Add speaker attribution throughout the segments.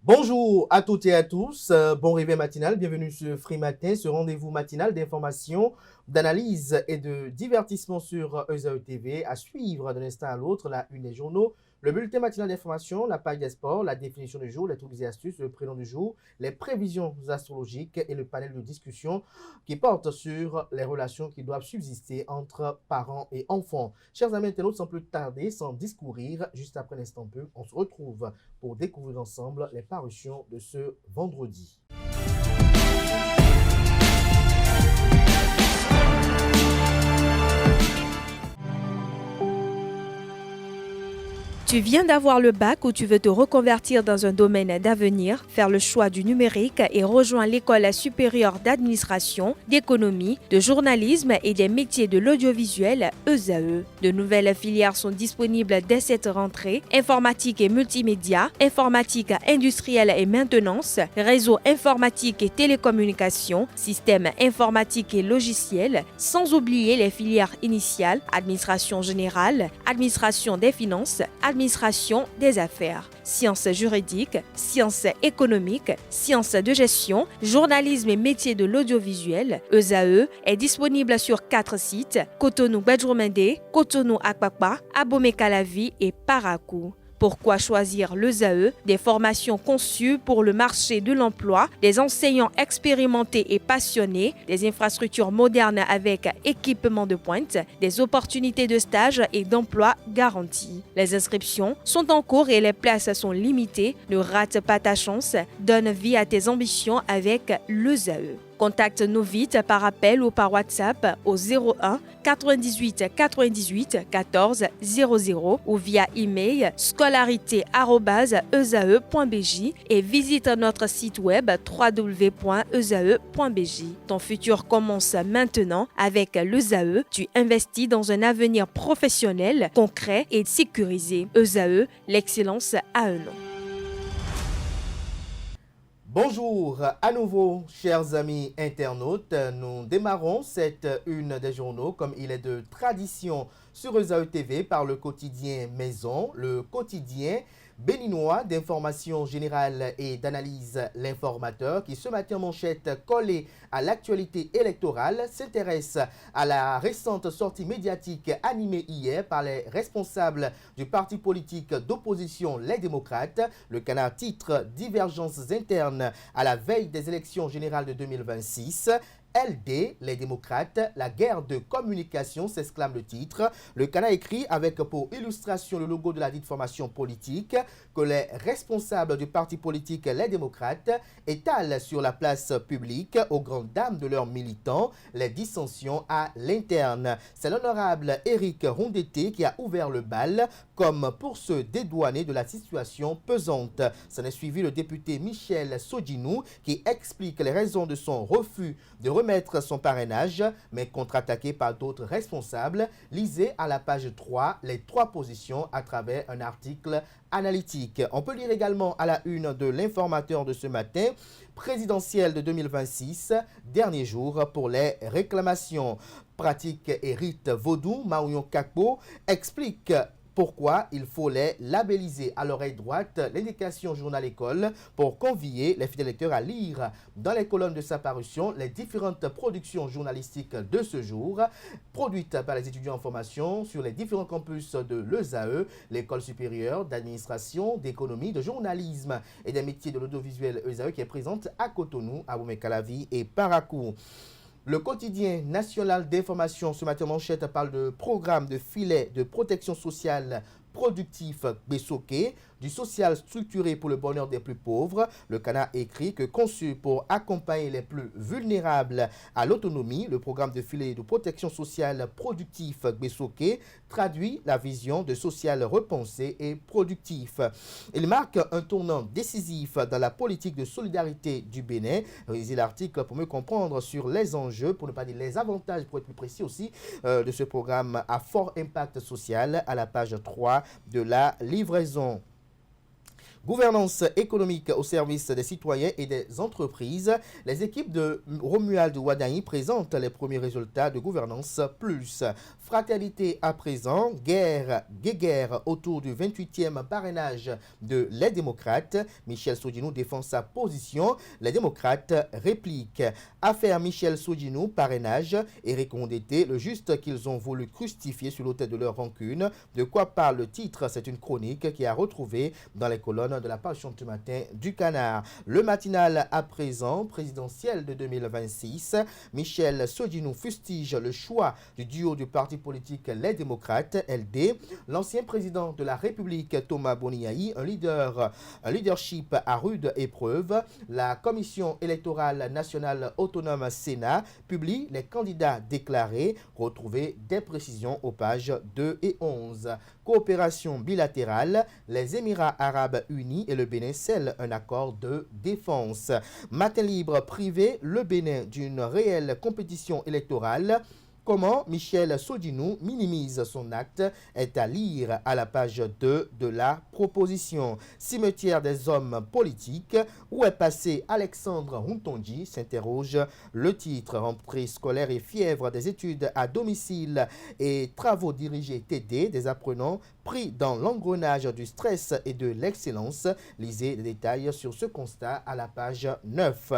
Speaker 1: Bonjour à toutes et à tous, bon réveil matinal, bienvenue sur Free Matin, ce rendez-vous matinal d'information, d'analyse et de divertissement sur ESAE TV, à suivre d'un instant à l'autre la une des journaux, le bulletin matinal d'information, la page des sports, la définition du jour, les trucs et astuces, le prénom du jour, les prévisions astrologiques et le panel de discussion qui porte sur les relations qui doivent subsister entre parents et enfants. Chers amis internautes, sans plus tarder, sans discourir, juste après l'instant peu, on se retrouve pour découvrir ensemble les parutions de ce vendredi.
Speaker 2: Tu viens d'avoir le bac ou tu veux te reconvertir dans un domaine d'avenir, faire le choix du numérique et rejoindre l'école supérieure d'administration, d'économie, de journalisme et des métiers de l'audiovisuel ESAE. De nouvelles filières sont disponibles dès cette rentrée: informatique et multimédia, informatique industrielle et maintenance, réseau informatique et télécommunications, système informatique et logiciel, sans oublier les filières initiales: administration générale, administration des finances, administration des affaires, sciences juridiques, sciences économiques, sciences de gestion, journalisme et métiers de l'audiovisuel. ESAE est disponible sur 4 sites: Cotonou-Badjoumendé, Cotonou-Akpakpa, Abomey-Calavi et Parakou. Pourquoi choisir l'ESAE? Des formations conçues pour le marché de l'emploi, des enseignants expérimentés et passionnés, des infrastructures modernes avec équipement de pointe, des opportunités de stage et d'emploi garanties. Les inscriptions sont en cours et les places sont limitées. Ne rate pas ta chance. Donne vie à tes ambitions avec l'ESAE. Contacte-nous vite par appel ou par WhatsApp au 01 98 98 14 00 ou via email scolarité@esae.bj et visite notre site web www.esae.bj. Ton futur commence maintenant avec l'ESAE. Tu investis dans un avenir professionnel, concret et sécurisé. ESAE, l'excellence à un nom.
Speaker 1: Bonjour à nouveau, chers amis internautes. Nous démarrons cette une des journaux, comme il est de tradition sur ESAE TV, par le quotidien Maison, le quotidien béninois d'information générale et d'analyse L'Informateur, qui ce matin manchette collée à l'actualité électorale s'intéresse à la récente sortie médiatique animée hier par les responsables du parti politique d'opposition Les Démocrates. Le Canard titre Divergences internes à la veille des élections générales de 2026. LD, les démocrates, la guerre de communication, s'exclame le titre. Le Canard écrit avec pour illustration le logo de la dite formation politique que les responsables du parti politique Les Démocrates étalent sur la place publique, aux grandes dames de leurs militants, les dissensions à l'interne. C'est l'honorable Éric Rondeté qui a ouvert le bal comme pour se dédouaner de la situation pesante. S'en est suivi le député Michel Sodinou qui explique les raisons de son refus de remettre son parrainage, mais contre-attaqué par d'autres responsables. Lisez à la page 3 les 3 positions à travers un article analytique. On peut lire également à la une de l'Informateur de ce matin: présidentielle de 2026, dernier jour pour les réclamations. Pratique et rite vaudou, Marion Kakpo explique pourquoi il faut les labelliser. À l'oreille droite, l'indication Journal École pour convier les fidèles lecteurs à lire dans les colonnes de sa parution les différentes productions journalistiques de ce jour, produites par les étudiants en formation sur les différents campus de l'ESAE, l'école supérieure d'administration, d'économie, de journalisme et des métiers de l'audiovisuel ESAE, qui est présente à Cotonou, à Abomey-Calavi et Parakou. Le quotidien national d'information ce matin manchette parle de programme de filet de protection sociale productif Bessoké, du social structuré pour le bonheur des plus pauvres. Le Canard écrit que conçu pour accompagner les plus vulnérables à l'autonomie, le programme de filet de protection sociale productif Bessoké traduit la vision de social repensé et productif. Il marque un tournant décisif dans la politique de solidarité du Bénin. Lisez l'article pour mieux comprendre sur les enjeux, pour ne pas dire les avantages, pour être plus précis aussi, de ce programme à fort impact social à la page 3 de la livraison. Gouvernance économique au service des citoyens et des entreprises. Les équipes de Romuald Wadaï présentent les premiers résultats de Gouvernance Plus. Fraternité à présent, guerre autour du 28e parrainage de Les Démocrates. Michel Sodinou défend sa position. Les Démocrates répliquent. Affaire Michel Sodinou, parrainage. Éric Ondetté, le juste qu'ils ont voulu crucifier sur l'autel de leur rancune. De quoi parle le titre? C'est une chronique qui a retrouvé dans les colonnes de la parution de ce matin du Canard. Le matinal à présent, présidentiel de 2026. Michel Sodinou fustige le choix du duo du parti politique Les Démocrates, LD. L'ancien président de la République, Thomas Boniaï, un leadership à rude épreuve. La Commission électorale nationale autonome Sénat publie les candidats déclarés. Retrouvez des précisions aux pages 2 et 11. Coopération bilatérale, les Émirats arabes unis et le Bénin scellent un accord de défense. Matin libre privé, le Bénin d'une réelle compétition électorale. Comment Michel Sodinou minimise son acte est à lire à la page 2 de la proposition. Cimetière des hommes politiques, où est passé Alexandre Huntondi, s'interroge le titre. Rentrée scolaire et fièvre des études à domicile et travaux dirigés TD des apprenants pris dans l'engrenage du stress et de l'excellence. Lisez les détails sur ce constat à la page 9.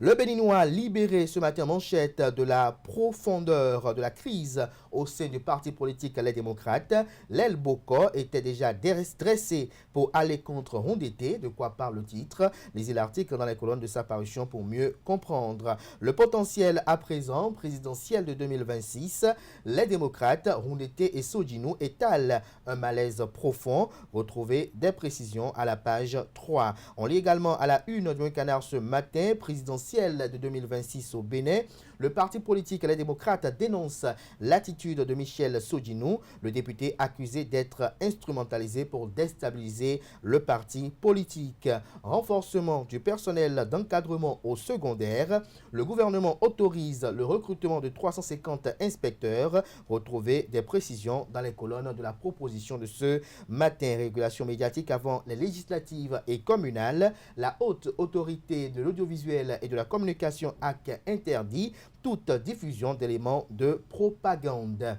Speaker 1: Le Béninois libéré ce matin manchette de la profondeur de la crise au sein du parti politique Les Démocrates. L'aile Boko était déjà dressé pour aller contre Ondetté, de quoi parle le titre. Lisez l'article dans les colonnes de sa parution pour mieux comprendre. Le potentiel à présent, présidentiel de 2026, Les Démocrates, Ondetté et Sodinou étalent un malaise profond. Retrouvez des précisions à la page 3. On lit également à la une du Canard ce matin, présidentiel de 2026 au Bénin. Le parti politique Les Démocrates dénonce l'attitude de Michel Sodinou, le député accusé d'être instrumentalisé pour déstabiliser le parti politique. Renforcement du personnel d'encadrement au secondaire. Le gouvernement autorise le recrutement de 350 inspecteurs. Retrouvez des précisions dans les colonnes de la proposition de ce matin. Régulation médiatique avant les législatives et communales. La haute autorité de l'audiovisuel et de la communication AC interdit toute diffusion d'éléments de propagande.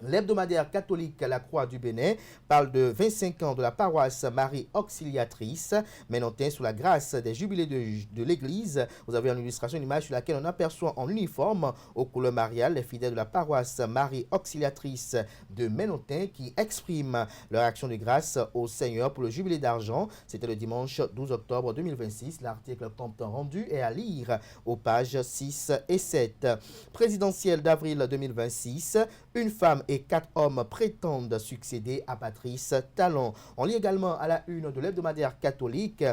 Speaker 1: L'hebdomadaire catholique La Croix du Bénin parle de 25 ans de la paroisse Marie Auxiliatrice, Ménontin sous la grâce des jubilés de l'Église. Vous avez en illustration une image sur laquelle on aperçoit en uniforme aux couleurs mariales les fidèles de la paroisse Marie Auxiliatrice de Ménontin qui expriment leur action de grâce au Seigneur pour le jubilé d'argent. C'était le dimanche 12 octobre 2026. L'article compte rendu est à lire aux pages 6 et 7. Présidentielle d'avril 2026, une femme et 4 hommes prétendent succéder à Patrice Talon. On lit également à la une de l'hebdomadaire catholique.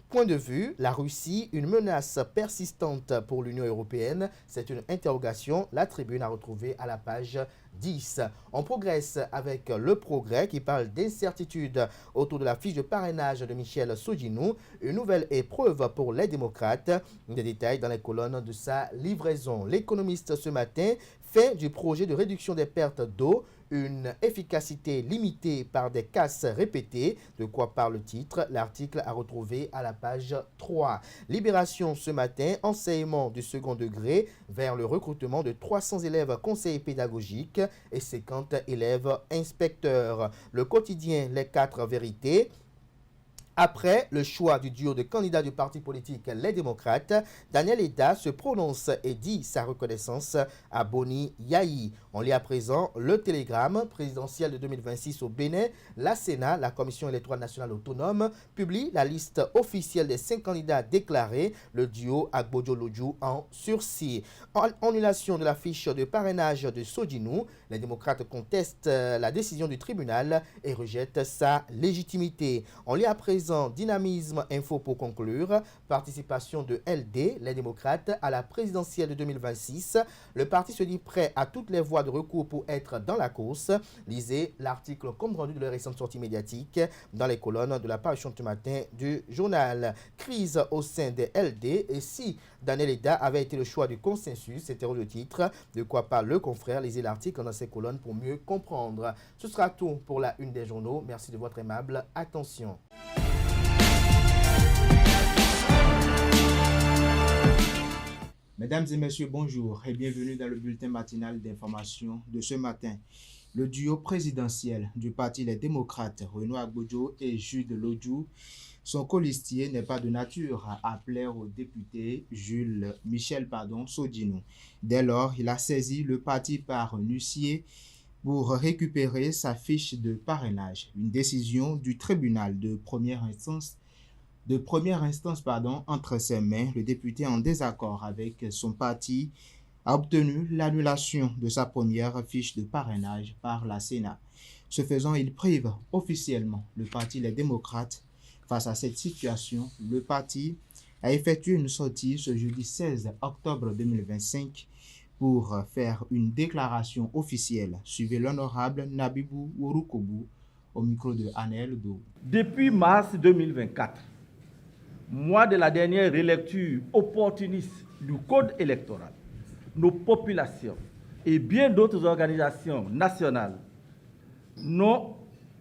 Speaker 1: Point de vue, la Russie, une menace persistante pour l'Union européenne. C'est une interrogation. La tribune a retrouvé à la page 10. On progresse avec Le Progrès qui parle d'incertitude autour de la fiche de parrainage de Michel Sodinou. Une nouvelle épreuve pour les démocrates. Des détails dans les colonnes de sa livraison. L'économiste ce matin fait du projet de réduction des pertes d'eau une efficacité limitée par des casses répétées. De quoi parle le titre? L'article à retrouver à la page 3. Libération ce matin, enseignement du second degré vers le recrutement de 300 élèves conseillers pédagogiques et 50 élèves inspecteurs. Le quotidien Les 4 vérités. Après le choix du duo de candidats du parti politique Les Démocrates, Daniel Eda se prononce et dit sa reconnaissance à Boni Yahi. On lit à présent le télégramme présidentiel de 2026 au Bénin. La Sénat, la Commission électorale nationale autonome, publie la liste officielle des 5 candidats déclarés. Le duo Agbojo Lodjou en sursis. En annulation de la fiche de parrainage de Sodinou, les démocrates contestent la décision du tribunal et rejettent sa légitimité. On lit à présent présent, Dynamisme Info pour conclure. Participation de LD, les démocrates, à la présidentielle de 2026. Le parti se dit prêt à toutes les voies de recours pour être dans la course. Lisez l'article compte rendu de la récente sortie médiatique dans les colonnes de la parution de ce matin du journal. Crise au sein des LD, et si Daniel Eda avait été le choix du consensus, c'était le titre. De quoi parle le confrère? Lisez l'article dans ces colonnes pour mieux comprendre. Ce sera tout pour la une des journaux. Merci de votre aimable attention.
Speaker 3: Mesdames et messieurs, bonjour et bienvenue dans le bulletin matinal d'information de ce matin. Le duo présidentiel du parti Les Démocrates, Renaud Agbodjo et Jude Lodjou, son colistier n'est pas de nature à plaire au député Michel Sodino. Dès lors, il a saisi le parti par un huissier pour récupérer sa fiche de parrainage. Une décision du tribunal de première instance entre ses mains. Le député en désaccord avec son parti a obtenu l'annulation de sa première fiche de parrainage par la Sénat. Ce faisant, il prive officiellement le parti Les Démocrates. Face à cette situation, le parti a effectué une sortie ce jeudi 16 octobre 2025 pour faire une déclaration officielle. Suivez l'honorable Nabibou Ouroukoubou au micro de Anel Do.
Speaker 4: Depuis mars 2024, mois de la dernière relecture opportuniste du Code électoral, nos populations et bien d'autres organisations nationales n'ont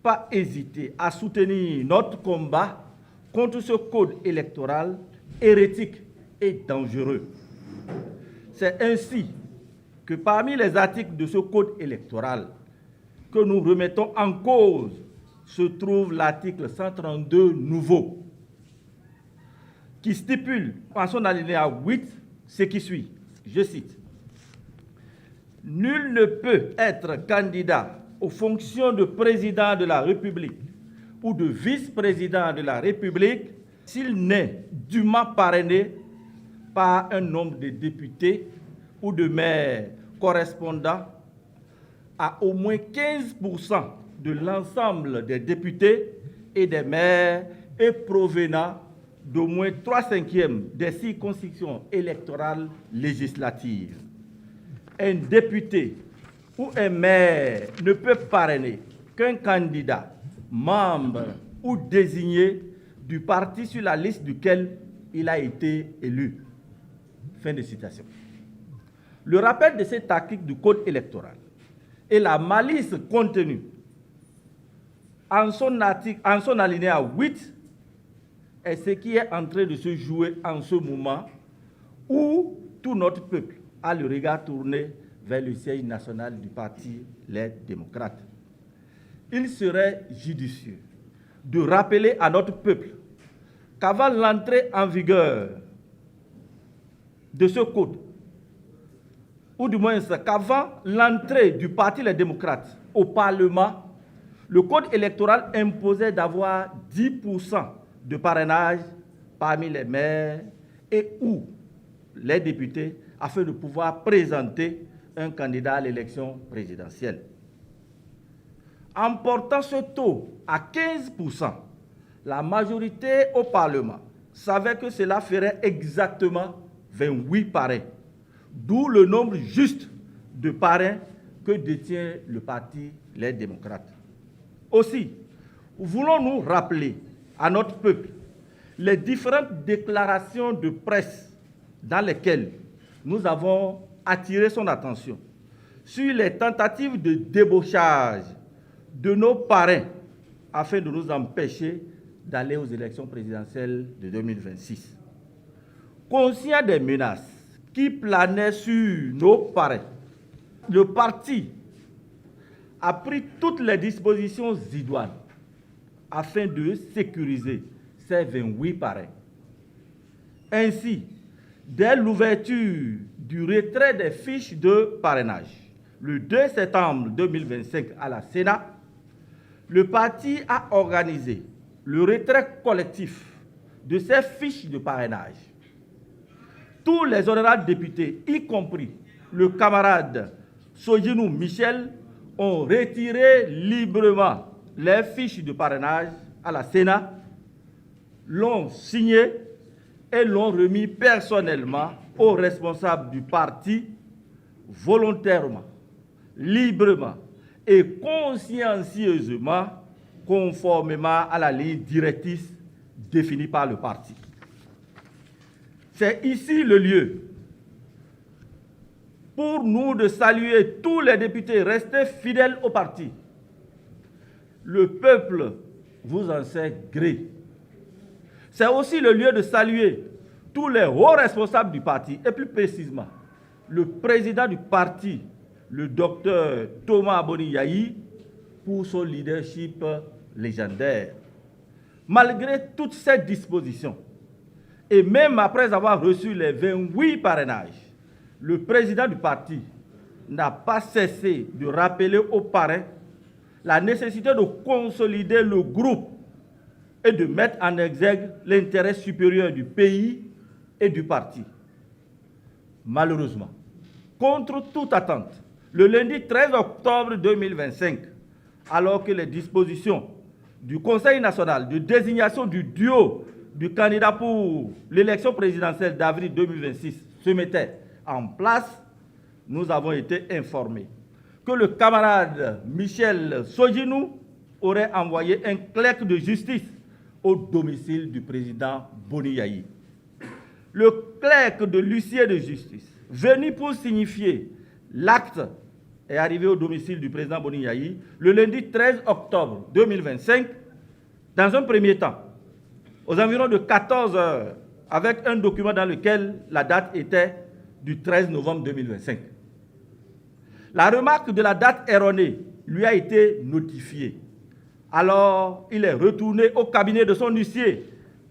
Speaker 4: pas hésité à soutenir notre combat contre ce code électoral hérétique et dangereux. C'est ainsi que parmi les articles de ce code électoral que nous remettons en cause se trouve l'article 132 nouveau, qui stipule en son alinéa 8 ce qui suit. Je cite: « Nul ne peut être candidat aux fonctions de président de la République ou de vice-président de la République s'il n'est dûment parrainé par un nombre de députés ou de maires correspondant à au moins 15% de l'ensemble des députés et des maires et provenant d'au moins 3/5 des circonscriptions électorales législatives. Un député ou un maire ne peut parrainer qu'un candidat, membre ou désigné du parti sur la liste duquel il a été élu. » Fin de citation. Le rappel de cet article du Code électoral et la malice contenue en son alinéa 8 est ce qui est en train de se jouer en ce moment où tout notre peuple a le regard tourné vers le siège national du parti Les Démocrates. Il serait judicieux de rappeler à notre peuple qu'avant l'entrée en vigueur de ce code, ou du moins qu'avant l'entrée du parti Les Démocrates au Parlement, le code électoral imposait d'avoir 10% de parrainage parmi les maires et ou les députés afin de pouvoir présenter un candidat à l'élection présidentielle. En portant ce taux à 15%, la majorité au Parlement savait que cela ferait exactement 28 parrains, d'où le nombre juste de parrains que détient le parti Les Démocrates. Aussi, voulons-nous rappeler à notre peuple les différentes déclarations de presse dans lesquelles nous avons attiré son attention sur les tentatives de débauchage de nos parrains afin de nous empêcher d'aller aux élections présidentielles de 2026. Conscient des menaces qui planaient sur nos parrains, le parti a pris toutes les dispositions idoines afin de sécuriser ces 28 parrains. Ainsi, dès l'ouverture du retrait des fiches de parrainage, le 2 septembre 2025 à la Sénat, le parti a organisé le retrait collectif de ces fiches de parrainage. Tous les honorables députés, y compris le camarade Sodino Michel, ont retiré librement les fiches de parrainage à la Sénat l'ont signé et l'ont remis personnellement aux responsables du parti volontairement, librement et consciencieusement, conformément à la ligne directrice définie par le parti. C'est ici le lieu pour nous de saluer tous les députés restés fidèles au parti. Le peuple vous en sait gré. C'est aussi le lieu de saluer tous les hauts responsables du parti, et plus précisément, le président du parti, le docteur Thomas Boni-Yayi, pour son leadership légendaire. Malgré toutes ces dispositions, et même après avoir reçu les 28 parrainages, le président du parti n'a pas cessé de rappeler aux parrains la nécessité de consolider le groupe et de mettre en exergue l'intérêt supérieur du pays et du parti. Malheureusement, contre toute attente, le lundi 13 octobre 2025, alors que les dispositions du Conseil national de désignation du duo du candidat pour l'élection présidentielle d'avril 2026 se mettaient en place, nous avons été informés que le camarade Michel Sojinou aurait envoyé un clerc de justice au domicile du président Boni-Yayi. Le clerc de l'huissier de justice, venu pour signifier l'acte, est arrivé au domicile du président Boni-Yayi le lundi 13 octobre 2025, dans un premier temps, aux environs de 14 heures, avec un document dans lequel la date était du 13 novembre 2025. La remarque de la date erronée lui a été notifiée. Alors, il est retourné au cabinet de son huissier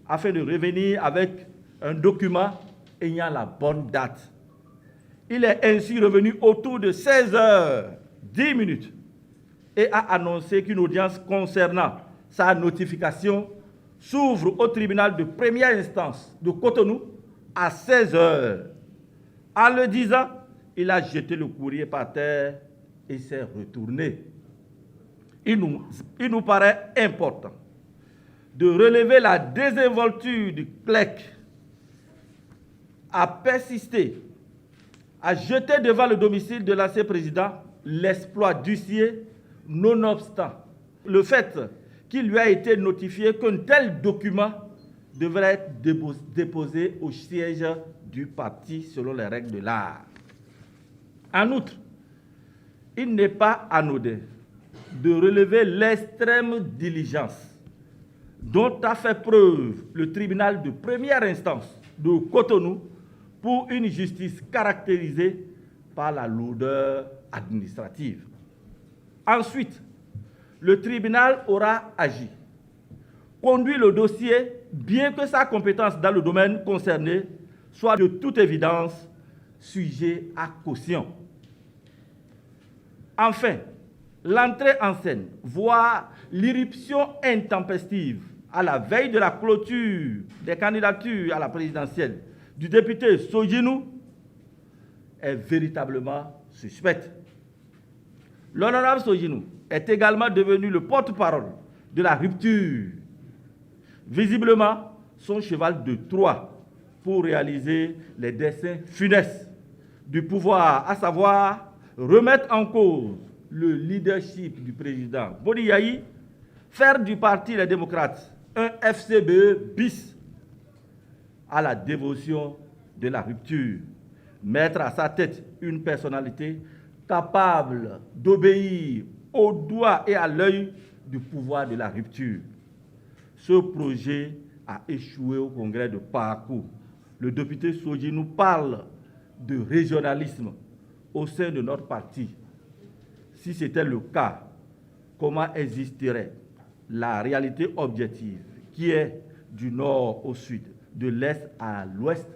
Speaker 4: afin de revenir avec un document ayant la bonne date. Il est ainsi revenu autour de 16h10 et a annoncé qu'une audience concernant sa notification s'ouvre au tribunal de première instance de Cotonou à 16h. En le disant, il a jeté le courrier par terre et s'est retourné. Il nous paraît important de relever la désinvolture du clerc à persister, à jeter devant le domicile de l'ancien président l'exploit d'huissier, nonobstant le fait qu'il lui a été notifié qu'un tel document devrait être déposé au siège du parti selon les règles de l'art. En outre, il n'est pas anodin de relever l'extrême diligence dont a fait preuve le tribunal de première instance de Cotonou pour une justice caractérisée par la lourdeur administrative. Ensuite, le tribunal aura agi, conduit le dossier, bien que sa compétence dans le domaine concerné soit de toute évidence sujet à caution. Enfin, l'entrée en scène, voire l'irruption intempestive à la veille de la clôture des candidatures à la présidentielle du député Sojinou est véritablement suspecte. L'honorable Sojinou est également devenu le porte-parole de la rupture, visiblement son cheval de Troie pour réaliser les desseins funestes du pouvoir, à savoir remettre en cause le leadership du président Boni-Yayi, faire du parti Les Démocrates un FCBE bis à la dévotion de la rupture, mettre à sa tête une personnalité capable d'obéir au doigt et à l'œil du pouvoir de la rupture. Ce projet a échoué au congrès de Parakou. Le député Soji nous parle de régionalisme au sein de notre parti. Si c'était le cas, comment existerait la réalité objective qui est du nord au sud, de l'est à l'ouest?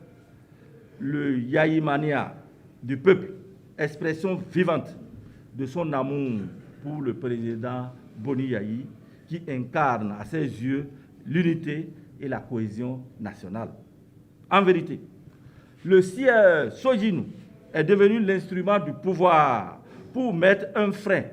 Speaker 4: Le Yaïmania du peuple, expression vivante de son amour pour le président Boni-Yayi, qui incarne à ses yeux l'unité et la cohésion nationale. En vérité, le sieur Sojinou est devenu l'instrument du pouvoir pour mettre un frein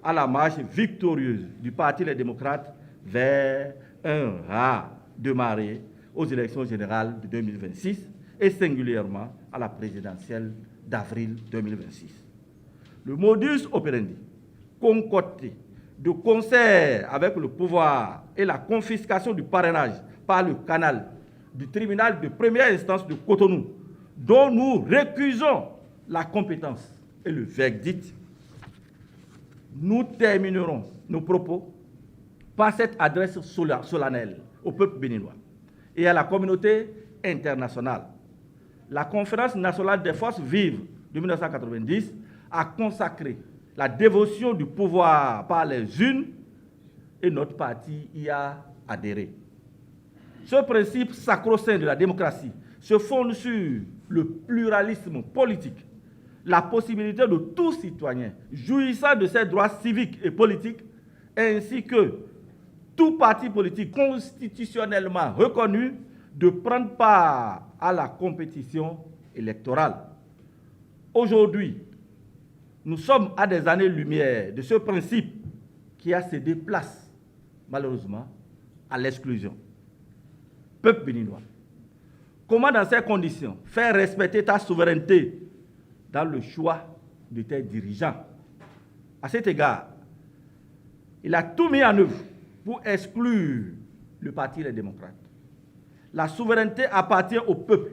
Speaker 4: à la marche victorieuse du Parti Les Démocrates vers un rare démarrer aux élections générales de 2026 et singulièrement à la présidentielle d'avril 2026. Le modus operandi concocté de concert avec le pouvoir et la confiscation du parrainage par le canal du tribunal de première instance de Cotonou, dont nous récusons la compétence et le verdict, nous terminerons nos propos par cette adresse solennelle au peuple béninois et à la communauté internationale. La Conférence nationale des forces vives de 1990 a consacré la dévotion du pouvoir par les unes et notre parti y a adhéré. Ce principe sacro-saint de la démocratie se fonde sur le pluralisme politique, la possibilité de tout citoyen jouissant de ses droits civiques et politiques, ainsi que tout parti politique constitutionnellement reconnu de prendre part à la compétition électorale. Aujourd'hui, nous sommes à des années-lumière de ce principe qui a cédé place, malheureusement, à l'exclusion. Peuple béninois, comment dans ces conditions faire respecter ta souveraineté dans le choix de tes dirigeants? À cet égard, il a tout mis en œuvre pour exclure le Parti des démocrates. La souveraineté appartient au peuple.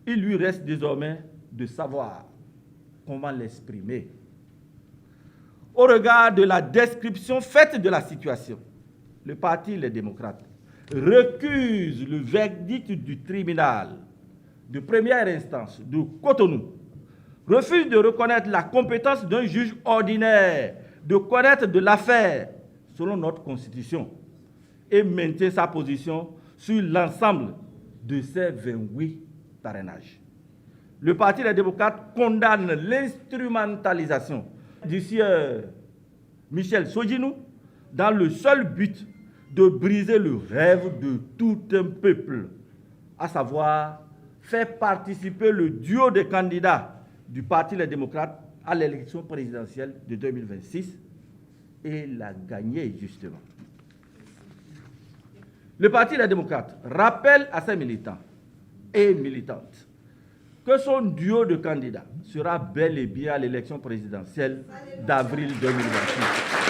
Speaker 4: Il lui reste désormais de savoir comment l'exprimer. Au regard de la description faite de la situation, le Parti des démocrates recuse le verdict du tribunal de première instance de Cotonou, refuse de reconnaître la compétence d'un juge ordinaire de connaître de l'affaire selon notre Constitution et maintient sa position sur l'ensemble de ces 28 parrainages. Le Parti des démocrates condamne l'instrumentalisation du sieur Michel Sodjinou dans le seul but de briser le rêve de tout un peuple, à savoir faire participer le duo des candidats du Parti des démocrates à l'élection présidentielle de 2026 et la gagner justement. Le Parti des démocrates rappelle à ses militants et militantes que son duo de candidats sera bel et bien à l'élection présidentielle d'avril 2026.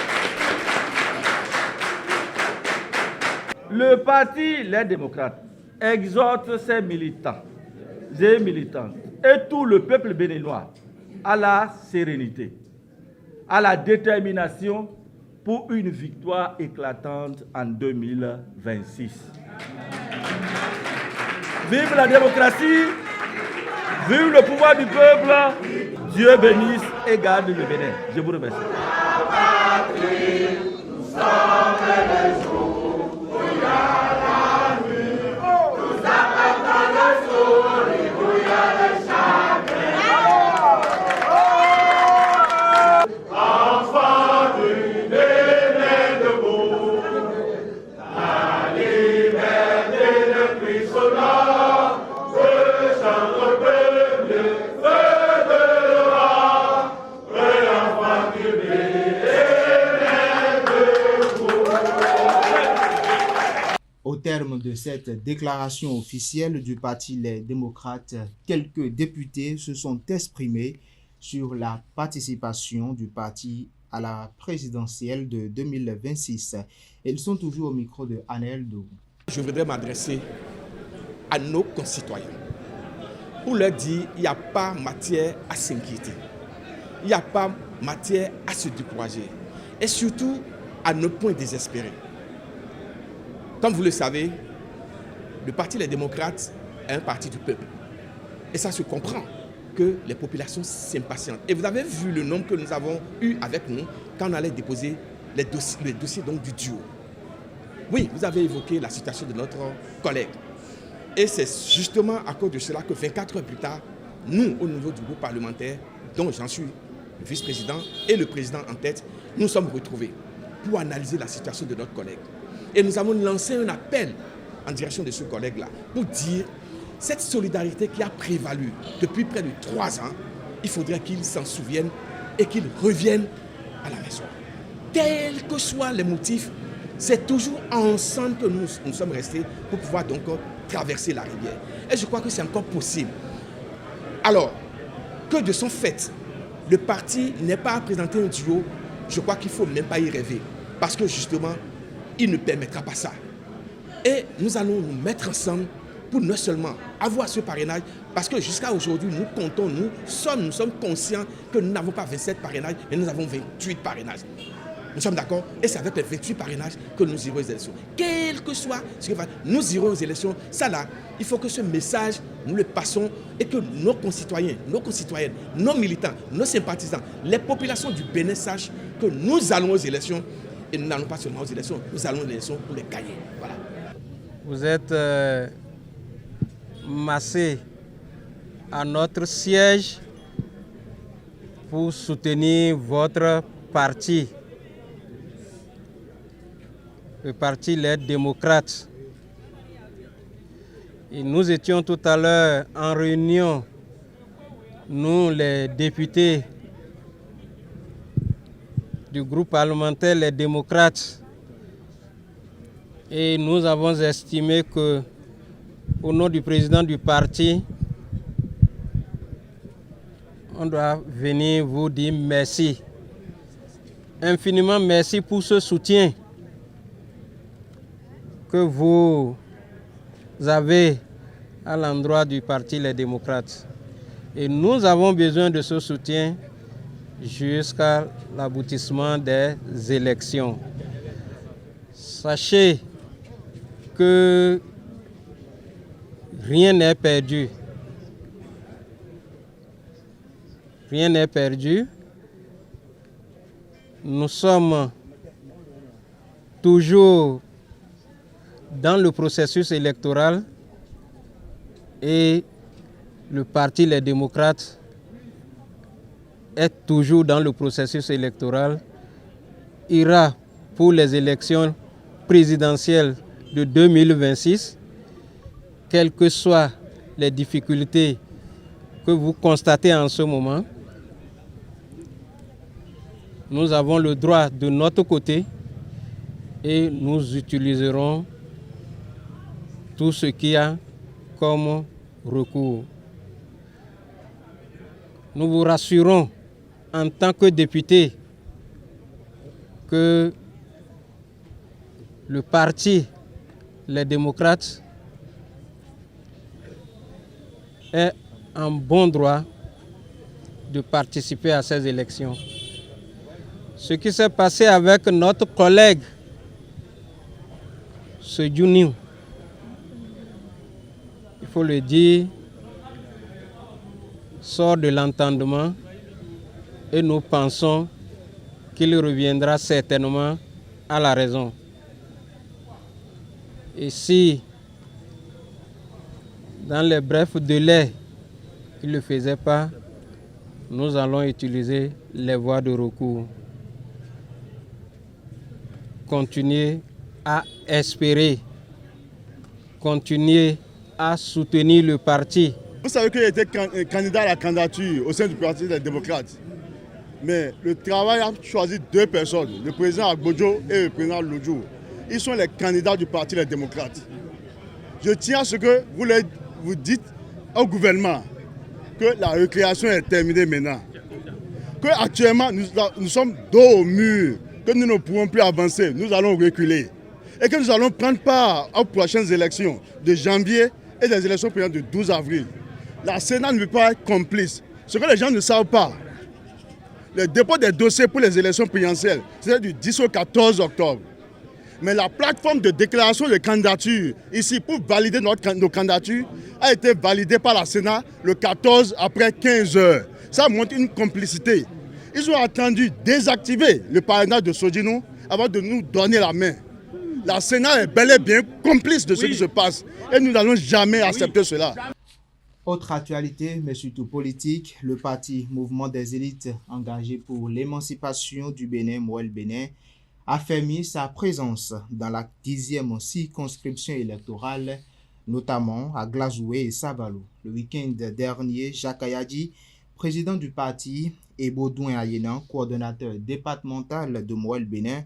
Speaker 4: Le Parti Les démocrates exhorte ses militants et militantes et tout le peuple béninois à la sérénité, à la détermination pour une victoire éclatante en 2026. Vive la démocratie, vive le pouvoir du peuple, Dieu bénisse et garde le Bénin. Je vous remercie.
Speaker 3: Au terme de cette déclaration officielle du Parti Les démocrates, quelques députés se sont exprimés sur la participation du parti à la présidentielle de 2026. Ils sont toujours au micro de Anel Dou.
Speaker 5: Je voudrais m'adresser à nos concitoyens pour leur dire qu'il n'y a pas matière à s'inquiéter, il n'y a pas matière à se décourager et surtout à ne point désespérer. Comme vous le savez, le Parti des démocrates est un parti du peuple. Et ça se comprend que les populations s'impatientent. Et vous avez vu le nombre que nous avons eu avec nous quand on allait déposer les dossiers donc, du duo. Oui, vous avez évoqué la situation de notre collègue. Et c'est justement à cause de cela que 24 heures plus tard, nous, au niveau du groupe parlementaire, dont j'en suis le vice-président et le président en tête, nous sommes retrouvés pour analyser la situation de notre collègue. Et nous avons lancé un appel en direction de ce collègue-là pour dire cette solidarité qui a prévalu depuis près de 3 ans, il faudrait qu'il s'en souvienne et qu'il revienne à la maison. Quels que soient les motifs c'est toujours ensemble que nous sommes restés pour pouvoir donc traverser la rivière. Et je crois que c'est encore possible. Alors, que de son fait, le parti n'ait pas présenté un duo, je crois qu'il ne faut même pas y rêver. Parce que justement, il ne permettra pas ça. Et nous allons nous mettre ensemble pour non seulement avoir ce parrainage, parce que jusqu'à aujourd'hui, nous comptons, nous sommes conscients que nous n'avons pas 27 parrainages, mais nous avons 28 parrainages. Nous sommes d'accord? Et c'est avec les 28 parrainages que nous irons aux élections. Quel que soit ce que va, nous irons aux élections. Ça là, il faut que ce message, nous le passons et que nos concitoyens, nos concitoyennes, nos militants, nos sympathisants, les populations du Bénin sachent que nous allons aux élections et nous n'allons pas seulement aux élections, nous allons aux élections pour les gagner. Voilà.
Speaker 6: Vous êtes massés à notre siège pour soutenir votre parti. Le parti Les Démocrates. Et nous étions tout à l'heure en réunion, nous les députés du groupe parlementaire Les Démocrates, et nous avons estimé que, au nom du président du parti, on doit venir vous dire merci. Infiniment merci pour ce soutien que vous avez à l'endroit du parti Les Démocrates. Et nous avons besoin de ce soutien jusqu'à l'aboutissement des élections. Sachez que rien n'est perdu. Rien n'est perdu. Nous sommes toujours dans le processus électoral et le parti Les Démocrates est toujours dans le processus électoral, ira pour les élections présidentielles de 2026, quelles que soient les difficultés que vous constatez en ce moment. Nous avons le droit de notre côté et nous utiliserons tout ce qu'il y a comme recours. Nous vous rassurons en tant que députés que le parti Les Démocrates est en bon droit de participer à ces élections. Ce qui s'est passé avec notre collègue Sejuniu, il faut le dire, sort de l'entendement et nous pensons qu'il reviendra certainement à la raison. Et si, dans les brefs délais, il ne le faisait pas, nous allons utiliser les voies de recours. Continuer à espérer, continuer à soutenir le parti.
Speaker 7: Vous savez qu'il était candidat à la candidature au sein du Parti des Démocrates. Mais le travail a choisi deux personnes, le président Agbodjo et le président Lodjo. Ils sont les candidats du Parti des Démocrates. Je tiens à ce que vous dites au gouvernement que la récréation est terminée maintenant. Qu'actuellement, nous sommes dos au mur, que nous ne pouvons plus avancer, nous allons reculer. Et que nous allons prendre part aux prochaines élections de janvier et des élections présidentielles de 12 avril. La Sénat ne veut pas être complice. Ce que les gens ne savent pas, le dépôt des dossiers pour les élections présidentielles, c'est du 10 au 14 octobre. Mais la plateforme de déclaration de candidature, ici, pour valider nos candidatures, a été validée par la Sénat le 14 après 15 heures. Ça montre une complicité. Ils ont attendu désactiver le parrainage de Sejuniu avant de nous donner la main. La Sénat est bel et bien complice de ce qui se passe et nous n'allons jamais accepter cela.
Speaker 3: Autre actualité, mais surtout politique, le parti Mouvement des élites engagé pour l'émancipation du Bénin, Mouel Bénin, a fermé sa présence dans la 10e circonscription électorale, notamment à Glazoué et Savalou. Le week-end dernier, Jacques Ayadi, président du parti, et Baudouin Ayenan, coordonnateur départemental de Mouel Bénin,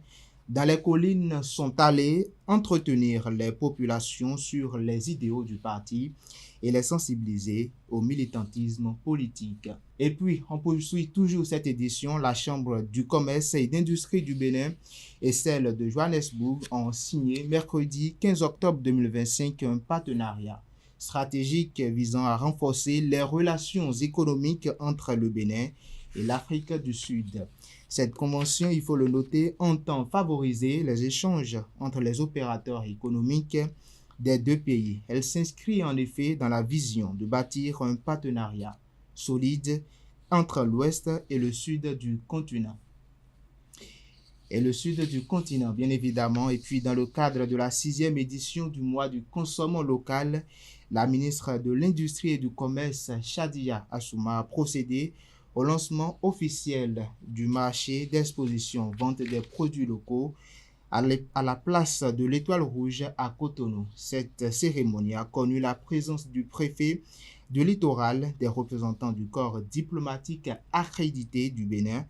Speaker 3: dans les collines sont allés entretenir les populations sur les idéaux du parti et les sensibiliser au militantisme politique. Et puis, on poursuit toujours cette édition. La Chambre du commerce et d'industrie du Bénin et celle de Johannesburg ont signé mercredi 15 octobre 2025 un partenariat stratégique visant à renforcer les relations économiques entre le Bénin et l'Afrique du Sud. Cette convention, il faut le noter, entend favoriser les échanges entre les opérateurs économiques des deux pays. Elle s'inscrit en effet dans la vision de bâtir un partenariat solide entre l'Ouest et le Sud du continent. Bien évidemment. Et puis, dans le cadre de la 6e édition du mois du consommant local, la ministre de l'Industrie et du Commerce, Shadia Assouma, a procédé au lancement officiel du marché d'exposition vente des produits locaux à la place de l'Étoile Rouge à Cotonou. Cette cérémonie a connu la présence du préfet du littoral, des représentants du corps diplomatique accrédité du Bénin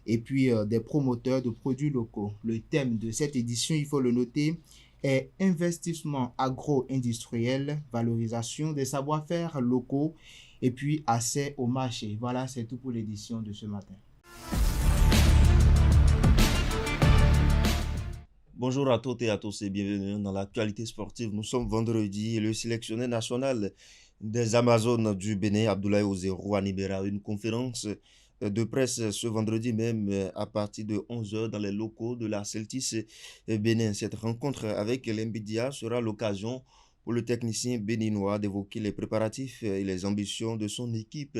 Speaker 3: et puis des promoteurs de produits locaux. Le thème de cette édition, il faut le noter, est investissement agro-industriel, valorisation des savoir-faire locaux et puis accès au marché. Voilà, c'est tout pour l'édition de ce matin.
Speaker 8: Bonjour à toutes et à tous et bienvenue dans l'actualité sportive. Nous sommes vendredi et le sélectionneur national des Amazones du Bénin, Abdoulaye Ozero, animera une conférence de presse ce vendredi même à partir de 11h dans les locaux de la Celtice Bénin. Cette rencontre avec l'Mbidia sera l'occasion pour le technicien béninois d'évoquer les préparatifs et les ambitions de son équipe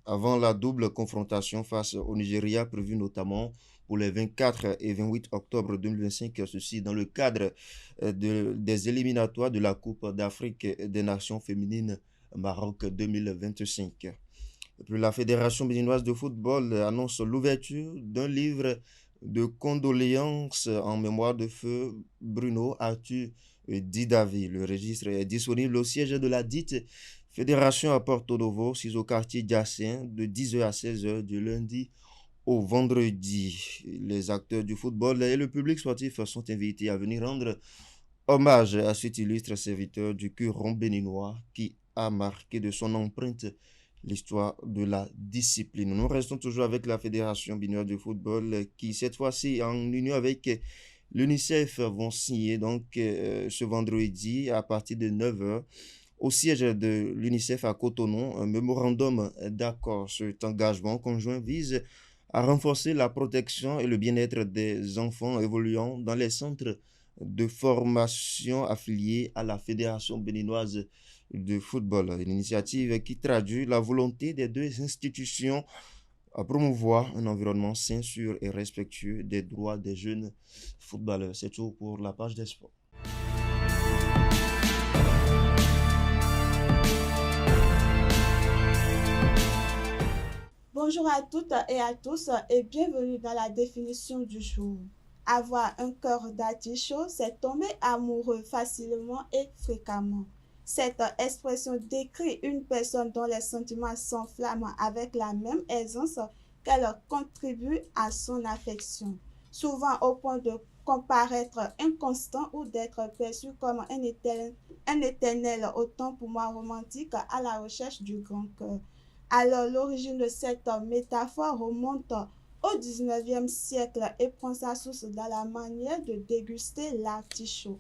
Speaker 8: avant la double confrontation face au Nigeria prévue notamment pour les 24 et 28 octobre 2025, ceci dans le cadre des éliminatoires de la Coupe d'Afrique des Nations féminines Maroc 2025. Et puis la Fédération béninoise de football annonce l'ouverture d'un livre de condoléances en mémoire de feu Bruno Arthur Didavi. Le registre est disponible au siège de la dite fédération à Porto Novo, 6 au quartier Diacien, de 10h à 16h du lundi au vendredi. Les acteurs du football et le public sportif sont invités à venir rendre hommage à cet illustre serviteur du curon béninois qui a marqué de son empreinte l'histoire de la discipline. Nous restons toujours avec la Fédération béninoise de football qui, cette fois-ci, en union avec l'UNICEF, vont signer donc ce vendredi à partir de 9h au siège de l'UNICEF à Cotonou un mémorandum d'accord. Cet engagement conjoint vise à renforcer la protection et le bien-être des enfants évoluant dans les centres de formation affiliés à la Fédération béninoise de football. Une initiative qui traduit la volonté des deux institutions à promouvoir un environnement sain, sûr et respectueux des droits des jeunes footballeurs. C'est tout pour la page des sports.
Speaker 9: Bonjour à toutes et à tous et bienvenue dans la définition du jour. Avoir un cœur d'artichaut, c'est tomber amoureux facilement et fréquemment. Cette expression décrit une personne dont les sentiments s'enflamment avec la même aisance qu'elle contribue à son affection, souvent au point de comparaître inconstant ou d'être perçu comme un éternel autant pour moi romantique à la recherche du grand cœur. Alors l'origine de cette métaphore remonte au 19e siècle et prend sa source dans la manière de déguster l'artichaut.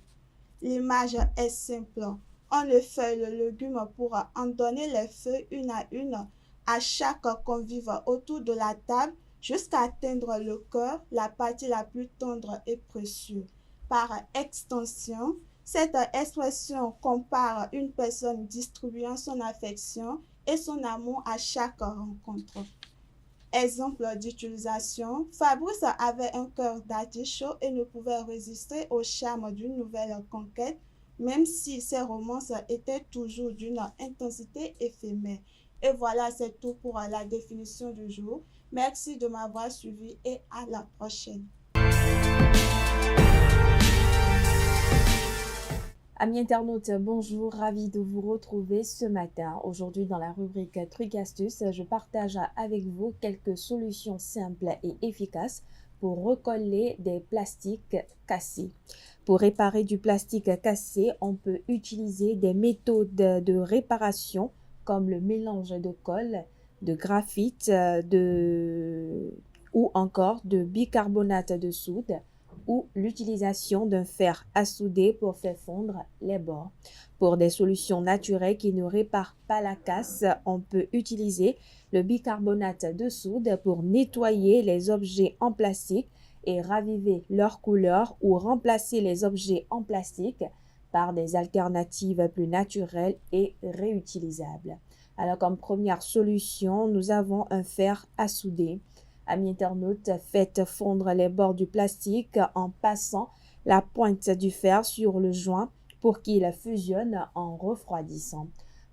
Speaker 9: L'image est simple. On effeuille le légume pour en donner les feuilles une à chaque convive autour de la table jusqu'à atteindre le cœur, la partie la plus tendre et précieuse. Par extension, cette expression compare une personne distribuant son affection et son amour à chaque rencontre. Exemple d'utilisation, Fabrice avait un cœur d'artichaut et ne pouvait résister au charme d'une nouvelle conquête, même si ses romances étaient toujours d'une intensité éphémère. Et voilà, c'est tout pour la définition du jour. Merci de m'avoir suivi et à la prochaine.
Speaker 2: Amis internautes, bonjour, ravi de vous retrouver ce matin. Aujourd'hui, dans la rubrique Trucs Astuces, je partage avec vous quelques solutions simples et efficaces pour recoller des plastiques cassés. Pour réparer du plastique cassé, on peut utiliser des méthodes de réparation comme le mélange de colle, de graphite ou encore de bicarbonate de soude ou l'utilisation d'un fer à souder pour faire fondre les bords. Pour des solutions naturelles qui ne réparent pas la casse, on peut utiliser le bicarbonate de soude pour nettoyer les objets en plastique et raviver leur couleur ou remplacer les objets en plastique par des alternatives plus naturelles et réutilisables. Alors comme première solution, nous avons un fer à souder. Amis internautes, faites fondre les bords du plastique en passant la pointe du fer sur le joint pour qu'il fusionne en refroidissant.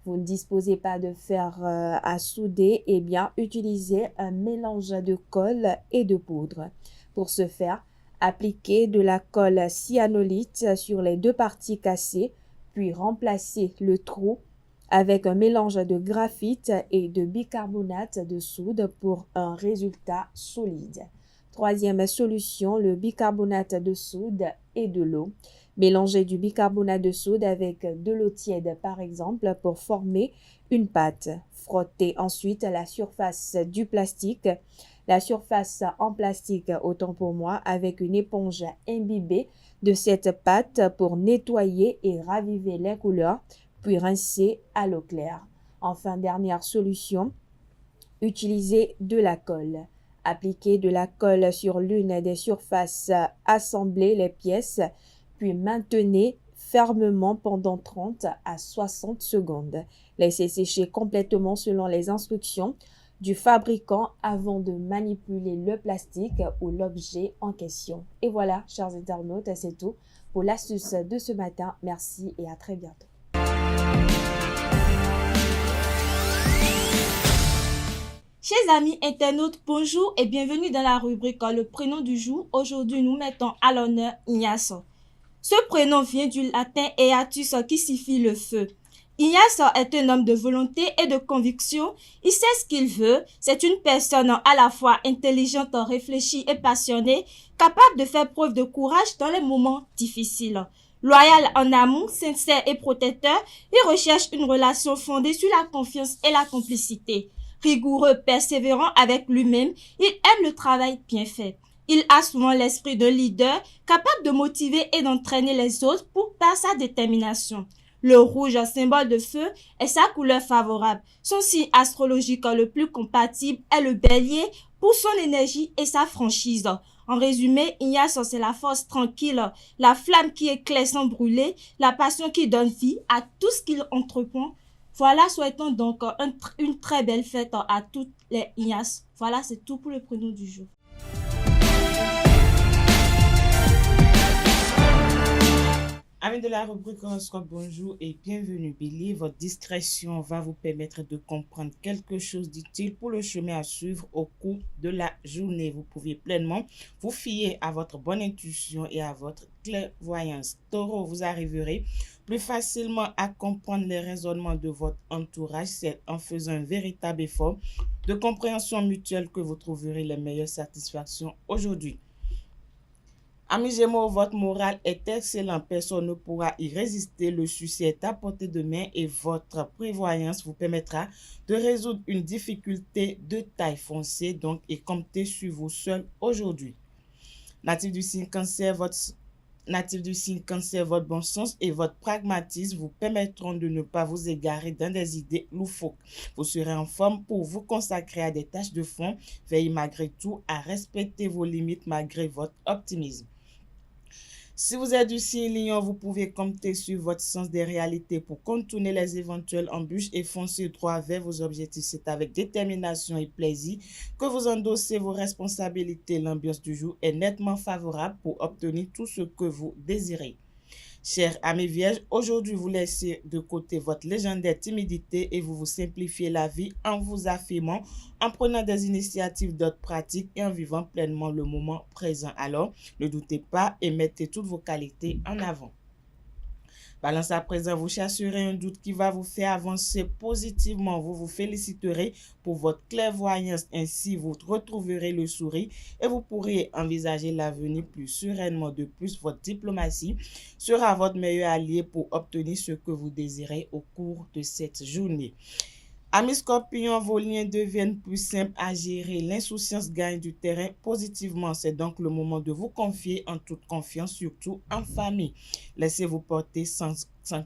Speaker 2: Vous ne disposez pas de fer à souder, eh bien utilisez un mélange de colle et de poudre. Pour ce faire, appliquez de la colle cyanolite sur les deux parties cassées, puis remplacez le trou avec un mélange de graphite et de bicarbonate de soude pour un résultat solide. Troisième solution, le bicarbonate de soude et de l'eau. Mélangez du bicarbonate de soude avec de l'eau tiède par exemple pour former une pâte. Frottez ensuite la surface du plastique, la surface en plastique autant pour moi, avec une éponge imbibée de cette pâte pour nettoyer et raviver les couleurs, puis rincer à l'eau claire. Enfin, dernière solution, utilisez de la colle. Appliquez de la colle sur l'une des surfaces, assemblez les pièces, puis maintenez fermement pendant 30 à 60 secondes. Laissez sécher complètement selon les instructions du fabricant avant de manipuler le plastique ou l'objet en question. Et voilà, chers internautes, c'est tout pour l'astuce de ce matin. Merci et à très bientôt.
Speaker 9: Chers amis internautes, bonjour et bienvenue dans la rubrique Le prénom du jour. Aujourd'hui, nous mettons à l'honneur Ignace. Ce prénom vient du latin Eatus qui signifie le feu. Ignace est un homme de volonté et de conviction. Il sait ce qu'il veut. C'est une personne à la fois intelligente, réfléchie et passionnée, capable de faire preuve de courage dans les moments difficiles. Loyal en amour, sincère et protecteur, il recherche une relation fondée sur la confiance et la complicité. Rigoureux, persévérant avec lui-même, il aime le travail bien fait. Il a souvent l'esprit d'un leader, capable de motiver et d'entraîner les autres par sa détermination. Le rouge, symbole de feu, est sa couleur favorable. Son signe astrologique le plus compatible est le bélier pour son énergie et sa franchise. En résumé, Ignace, c'est la force tranquille, la flamme qui éclaire sans brûler, la passion qui donne vie à tout ce qu'il entreprend. Voilà, souhaitons donc une très belle fête à toutes les Ignaces. Voilà, c'est tout pour le prénom du jour.
Speaker 10: Amis de la rubrique horoscope, bonjour et bienvenue. Bélier, votre discrétion va vous permettre de comprendre quelque chose d'utile pour le chemin à suivre au cours de la journée. Vous pouvez pleinement vous fier à votre bonne intuition et à votre clairvoyance. Taureau, vous arriverez plus facilement à comprendre les raisonnements de votre entourage. C'est en faisant un véritable effort de compréhension mutuelle que vous trouverez les meilleures satisfactions aujourd'hui. Amis Gémeaux, votre morale est excellent, personne ne pourra y résister, le succès est à portée de main et votre prévoyance vous permettra de résoudre une difficulté de taille. Foncée donc et comptez sur vous seul aujourd'hui. Natif du signe Cancer, votre bon sens et votre pragmatisme vous permettront de ne pas vous égarer dans des idées loufoques. Vous serez en forme pour vous consacrer à des tâches de fond. Veillez malgré tout à respecter vos limites malgré votre optimisme. Si vous êtes du signe Lion, vous pouvez compter sur votre sens des réalités pour contourner les éventuelles embûches et foncer droit vers vos objectifs. C'est avec détermination et plaisir que vous endossez vos responsabilités. L'ambiance du jour est nettement favorable pour obtenir tout ce que vous désirez. Chers amis vierges, aujourd'hui vous laissez de côté votre légendaire timidité et vous vous simplifiez la vie en vous affirmant, en prenant des initiatives d'autres pratiques et en vivant pleinement le moment présent. Alors, ne doutez pas et mettez toutes vos qualités en avant. Balance à présent, vous chasserez un doute qui va vous faire avancer positivement. Vous vous féliciterez pour votre clairvoyance. Ainsi, vous retrouverez le sourire et vous pourrez envisager l'avenir plus sereinement. De plus, votre diplomatie sera votre meilleur allié pour obtenir ce que vous désirez au cours de cette journée. Amis Scorpions, vos liens deviennent plus simples à gérer. L'insouciance gagne du terrain positivement. C'est donc le moment de vous confier en toute confiance, surtout en famille. Laissez-vous porter sans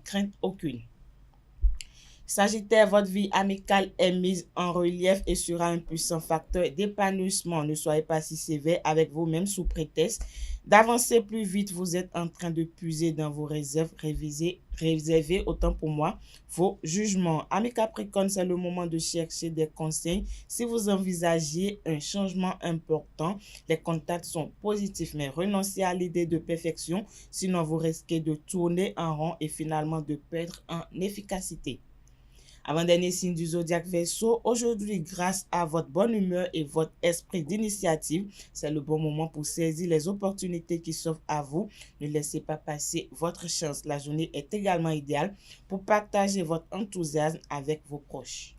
Speaker 10: crainte aucune. Sagittaire, votre vie amicale est mise en relief et sera un puissant facteur d'épanouissement. Ne soyez pas si sévère avec vous-même sous prétexte d'avancer plus vite. Vous êtes en train de puiser dans vos réserves. Réservez autant pour moi vos jugements. Amis Capricorne, c'est le moment de chercher des conseils. Si vous envisagez un changement important, les contacts sont positifs, mais renoncez à l'idée de perfection, sinon vous risquez de tourner en rond et finalement de perdre en efficacité. Avant-dernier signe du zodiaque Verseau, aujourd'hui, grâce à votre bonne humeur et votre esprit d'initiative, c'est le bon moment pour saisir les opportunités qui s'offrent à vous. Ne laissez pas passer votre chance. La journée est également idéale pour partager votre enthousiasme avec vos proches.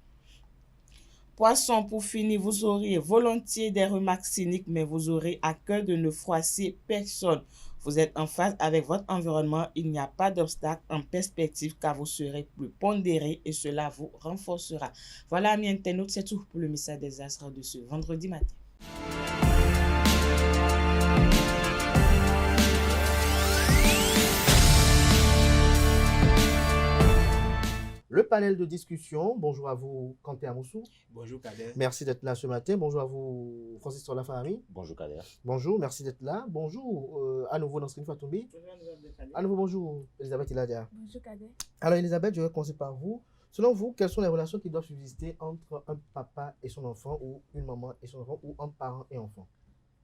Speaker 10: Poisson, pour finir, vous aurez volontiers des remarques cyniques, mais vous aurez à cœur de ne froisser personne. Vous êtes en phase avec votre environnement, il n'y a pas d'obstacle en perspective car vous serez plus pondéré et cela vous renforcera. Voilà, amis internautes, c'est tout pour le message des astres de ce vendredi matin.
Speaker 1: Le panel de discussion, bonjour à vous, Kanté Amoussou.
Speaker 3: Bonjour Kader.
Speaker 1: Merci d'être là ce matin. Bonjour à vous, Francis Solafahami.
Speaker 11: Bonjour Kader.
Speaker 1: Bonjour, merci d'être là. Bonjour à nouveau Nansrine Fatoumbi. À nouveau, bonjour Elisabeth Iladia.
Speaker 12: Bonjour Kader.
Speaker 1: Alors Elisabeth, je vais commencer par vous. Selon vous, quelles sont les relations qui doivent subsister entre un papa et son enfant ou une maman et son enfant ou un parent et enfant?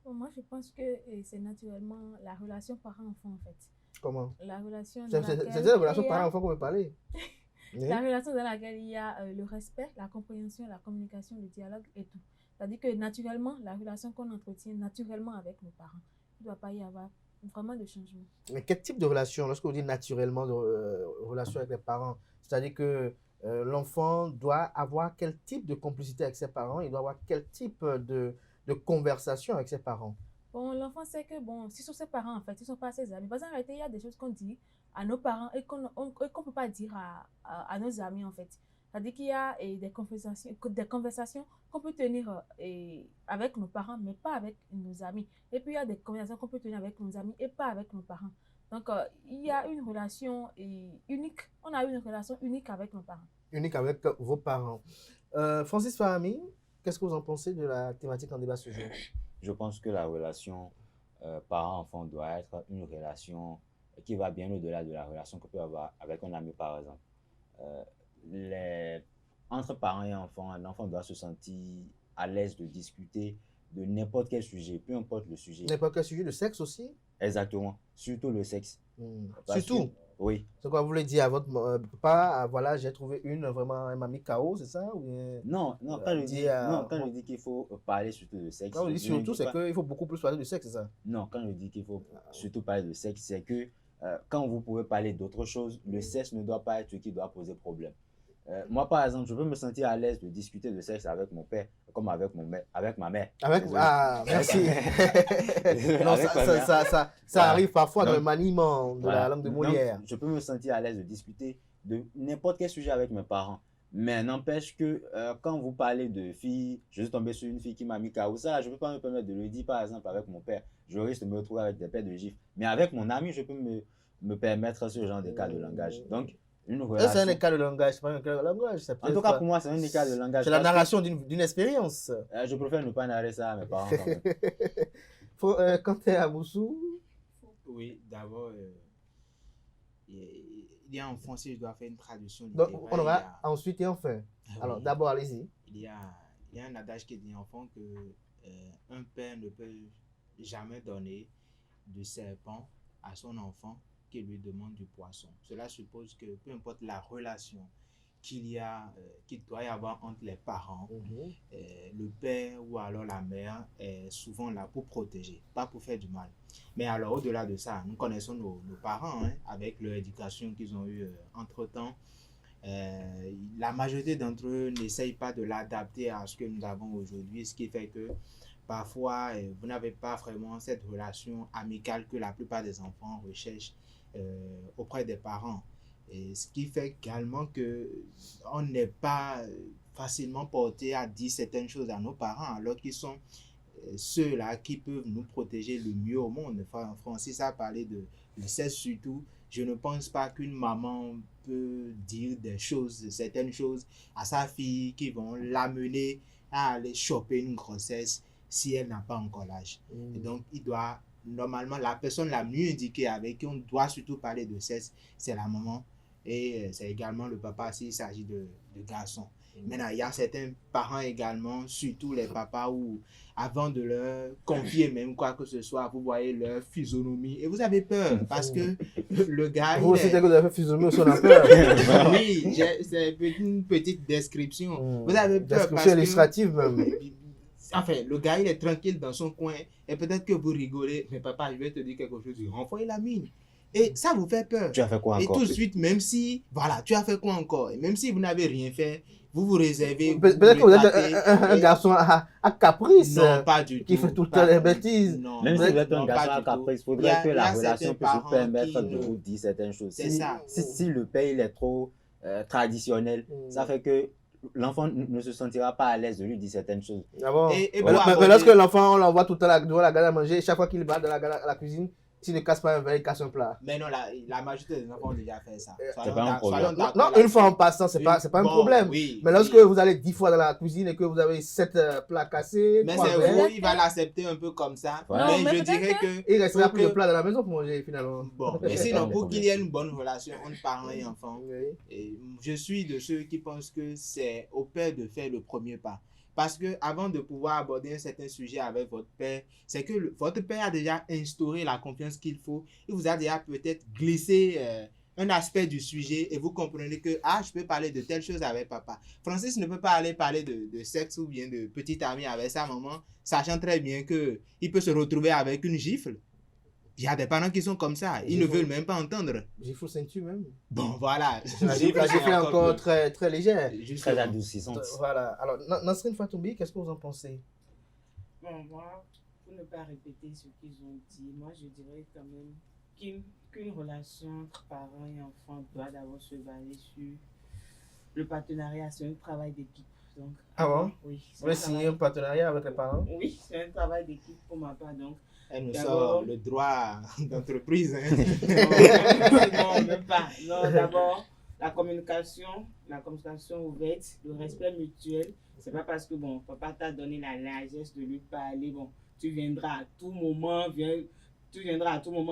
Speaker 12: Bon, moi, je pense que c'est naturellement la relation parent-enfant en fait.
Speaker 1: Comment?
Speaker 12: La relation
Speaker 1: C'est la relation parent-enfant qu'on veut parler.
Speaker 12: La relation dans laquelle il y a le respect, la compréhension, la communication, le dialogue et tout. C'est-à-dire que naturellement, la relation qu'on entretient naturellement avec nos parents, il ne doit pas y avoir vraiment de changement.
Speaker 1: Mais quel type de relation, lorsque vous dites naturellement de relation avec les parents, c'est-à-dire que l'enfant doit avoir quel type de complicité avec ses parents, il doit avoir quel type de conversation avec ses parents?
Speaker 12: Bon, l'enfant sait que, bon, si sont ses parents, en fait, ils ne sont pas ses amis. Parce qu'en réalité, il y a des choses qu'on dit à nos parents et qu'on ne peut pas dire à nos amis, en fait. C'est-à-dire qu'il y a des conversations qu'on peut tenir avec nos parents, mais pas avec nos amis. Et puis, il y a des conversations qu'on peut tenir avec nos amis et pas avec nos parents. Donc, il y a une relation unique. On a une relation unique avec nos parents.
Speaker 1: Unique avec vos parents. Francis Fahami, qu'est-ce que vous en pensez de la thématique en débat ce jour?
Speaker 11: Je pense que la relation parent-enfant doit être une relation qui va bien au-delà de la relation qu'on peut avoir avec un ami, par exemple. Entre parents et enfants, un enfant doit se sentir à l'aise de discuter de n'importe quel sujet, peu importe le sujet.
Speaker 1: N'importe quel sujet, le sexe aussi?
Speaker 11: Exactement, surtout le sexe.
Speaker 1: Surtout?
Speaker 11: Oui.
Speaker 1: C'est quoi, vous voulez dire à votre papa, voilà, j'ai trouvé vraiment un mamie KO, c'est ça? Ou
Speaker 11: non, quand je dis qu'il faut parler surtout de sexe.
Speaker 1: Quand je dis surtout, c'est qu'il faut beaucoup plus parler de sexe, c'est ça?
Speaker 11: Non, quand je dis qu'il faut surtout parler de sexe, c'est que quand vous pouvez parler d'autre chose, le sexe ne doit pas être ce qui doit poser problème. Moi, par exemple, je peux me sentir à l'aise de discuter de sexe avec mon père, comme avec ma mère.
Speaker 1: Merci. Non, ça arrive parfois dans le maniement de la langue de Molière.
Speaker 11: Donc, je peux me sentir à l'aise de discuter de n'importe quel sujet avec mes parents. Mais n'empêche que quand vous parlez de filles, je suis tombé sur une fille qui m'a mis KO, ça, je ne peux pas me permettre de le dire, par exemple, avec mon père. Je risque de me retrouver avec des paires de gifles. Mais avec mon ami, je peux me permettre ce genre de cas de langage. Donc, une relation...
Speaker 1: C'est un écart de langage, c'est pas un écart de langage.
Speaker 11: En tout cas, pour moi, c'est un écart de langage.
Speaker 1: C'est la narration d'une expérience.
Speaker 11: Je préfère ne pas narrer ça à mes parents quand même.
Speaker 1: Quand tu es à Moussou...
Speaker 3: Oui, d'abord, il y a en français, je dois faire une traduction.
Speaker 1: Donc, on aura ensuite et enfin. Alors,
Speaker 3: oui.
Speaker 1: d'abord, allez-y.
Speaker 3: Il y a un adage qui dit enfant que un père ne peut jamais donner de serpent à son enfant qui lui demande du poisson. Cela suppose que peu importe la relation qu'il doit y avoir entre les parents. Le père ou alors la mère est souvent là pour protéger, pas pour faire du mal. Mais alors, au-delà de ça, nous connaissons nos parents, hein, avec leur éducation qu'ils ont eue entre-temps. La majorité d'entre eux n'essayent pas de l'adapter à ce que nous avons aujourd'hui, ce qui fait que parfois, vous n'avez pas vraiment cette relation amicale que la plupart des enfants recherchent auprès des parents. Et ce qui fait également qu'on n'est pas facilement porté à dire certaines choses à nos parents, alors qu'ils sont ceux-là qui peuvent nous protéger le mieux au monde. Francis a parlé de l'inceste surtout. Je ne pense pas qu'une maman peut dire certaines choses à sa fille qui vont l'amener à aller choper une grossesse si elle n'a pas encore l'âge. Et donc, normalement, la personne la mieux indiquée avec qui on doit surtout parler de sexe, c'est la maman. Et c'est également le papa s'il s'agit de garçons. Maintenant, il y a certains parents également, surtout les papas, où avant de leur confier même quoi que ce soit, vous voyez leur physionomie et vous avez peur parce que le gars...
Speaker 1: Vous aussi, que vous avez physionomie, on a peur.
Speaker 3: Oui, c'est une petite description. Vous avez peur
Speaker 1: description
Speaker 3: parce que...
Speaker 1: illustrative même.
Speaker 3: Enfin, le gars, il est tranquille dans son coin et peut-être que vous rigolez, mais papa, je vais te dire quelque chose, il renvoie la mine. Et ça vous fait peur.
Speaker 11: Tu as fait quoi encore?
Speaker 3: Et tout de suite, même si, voilà, tu as fait quoi encore? Et même si vous n'avez rien fait, vous réservez.
Speaker 1: Peut-être que vous êtes un garçon à caprice.
Speaker 3: Non, pas du tout.
Speaker 1: Qui fait tout le temps les bêtises.
Speaker 11: Non, même si vous êtes un garçon à caprice, il faudrait que la relation puisse vous permettre de vous dire certaines choses.
Speaker 3: C'est ça.
Speaker 11: Si le père il est trop traditionnel, ça fait que l'enfant ne se sentira pas à l'aise de lui dire certaines choses.
Speaker 1: Ah bon? Mais lorsque l'enfant, on l'envoie tout le temps devant la gare à manger, chaque fois qu'il va dans la cuisine, s'il ne casse pas un verre, il casse un plat.
Speaker 3: Mais non, la majorité des enfants ont déjà fait ça.
Speaker 11: C'est pas un problème.
Speaker 1: Non, une fois en passant, c'est pas un problème.
Speaker 3: Oui,
Speaker 1: mais lorsque vous allez 10 fois dans la cuisine et que vous avez 7 plats cassés,
Speaker 3: mais c'est vous, il va l'accepter un peu comme ça.
Speaker 12: Ouais.
Speaker 3: Mais je dirais que...
Speaker 1: Il restera plus de plats dans la maison pour manger finalement.
Speaker 3: Bon, mais sinon, pour qu'il y ait une bonne relation entre parents et enfants, je suis de ceux qui pensent que c'est au père de faire le premier pas. Parce que avant de pouvoir aborder un certain sujet avec votre père, c'est que votre père a déjà instauré la confiance qu'il faut. Il vous a déjà peut-être glissé un aspect du sujet et vous comprenez que je peux parler de telle chose avec papa. Francis ne peut pas aller parler de sexe ou bien de petite amie avec sa maman, sachant très bien qu'il peut se retrouver avec une gifle. Il y a des parents qui sont comme ça, ils ne veulent même pas entendre.
Speaker 1: Gifle ceinture même.
Speaker 3: Bon, voilà.
Speaker 1: La gifle est encore très, très légère.
Speaker 11: Très adoucissante.
Speaker 1: Voilà. Alors, Nasrine Fatoumbi, qu'est-ce que vous en pensez?
Speaker 10: Bon, moi, pour ne pas répéter ce qu'ils ont dit, moi je dirais quand même qu'une relation entre parents et enfants doit d'abord se baser sur le partenariat, c'est un travail d'équipe. Donc,
Speaker 1: bon?
Speaker 10: Oui.
Speaker 1: Vous voulez signer un partenariat avec les parents?
Speaker 10: Oui, c'est un travail d'équipe pour ma part. Donc,
Speaker 3: elle nous sort le droit d'entreprise.
Speaker 10: Non, même pas. Non, d'abord, la communication ouverte, le respect mutuel. C'est pas parce que, bon, papa t'a donné la largesse de lui parler, bon, tu viendras à tout moment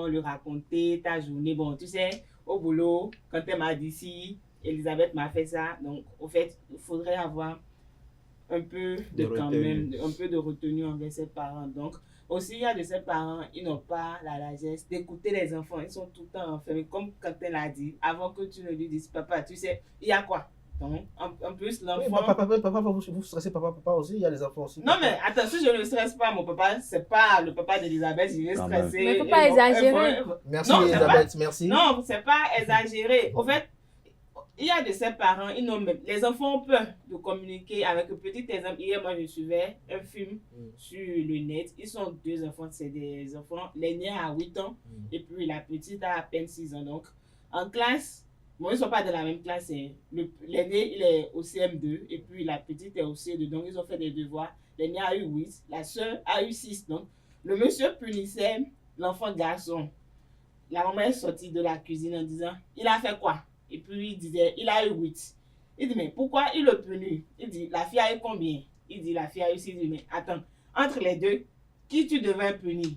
Speaker 10: lui raconter ta journée. Bon, tu sais, au boulot, quand elle m'a dit si, Elisabeth m'a fait ça. Donc, au fait, il faudrait avoir un peu de retenue envers ses parents. Donc, aussi, il y a de ces parents, ils n'ont pas la largesse d'écouter les enfants. Ils sont tout le temps enfermés. Comme quand elle a dit, avant que tu ne lui dises, papa, tu sais, il y a quoi? Donc, en plus, l'enfant...
Speaker 1: Oui, papa, vous stressez papa aussi, il y a les enfants aussi.
Speaker 10: Non, mais attends, si je ne stresse pas, mon papa, c'est pas le papa d'Elisabeth, il est stressé.
Speaker 12: Mais il ne faut pas exagérer.
Speaker 1: Merci Elisabeth, merci.
Speaker 10: Non, c'est pas exagéré. Au fait, il y a de ces parents, les enfants ont peur de communiquer. Avec un petit exemple, hier, moi, je suivais un film sur le net. Ils sont 2 enfants, c'est des enfants. L'aîné a 8 ans et puis la petite a à peine 6 ans. Donc, en classe, bon, ils ne sont pas de la même classe. L'aîné, il est au CM2 et puis la petite est au CE2. Donc, ils ont fait des devoirs. L'aîné a eu 8, la soeur a eu 6. Donc, le monsieur punissait l'enfant garçon. La maman est sortie de la cuisine en disant, il a fait quoi? Et puis, il disait, il a eu 8. Il dit, mais pourquoi il le punit? Il dit, la fille a eu combien? Il dit, la fille a eu 6. Il dit, mais attends, entre les deux, qui tu devais punir?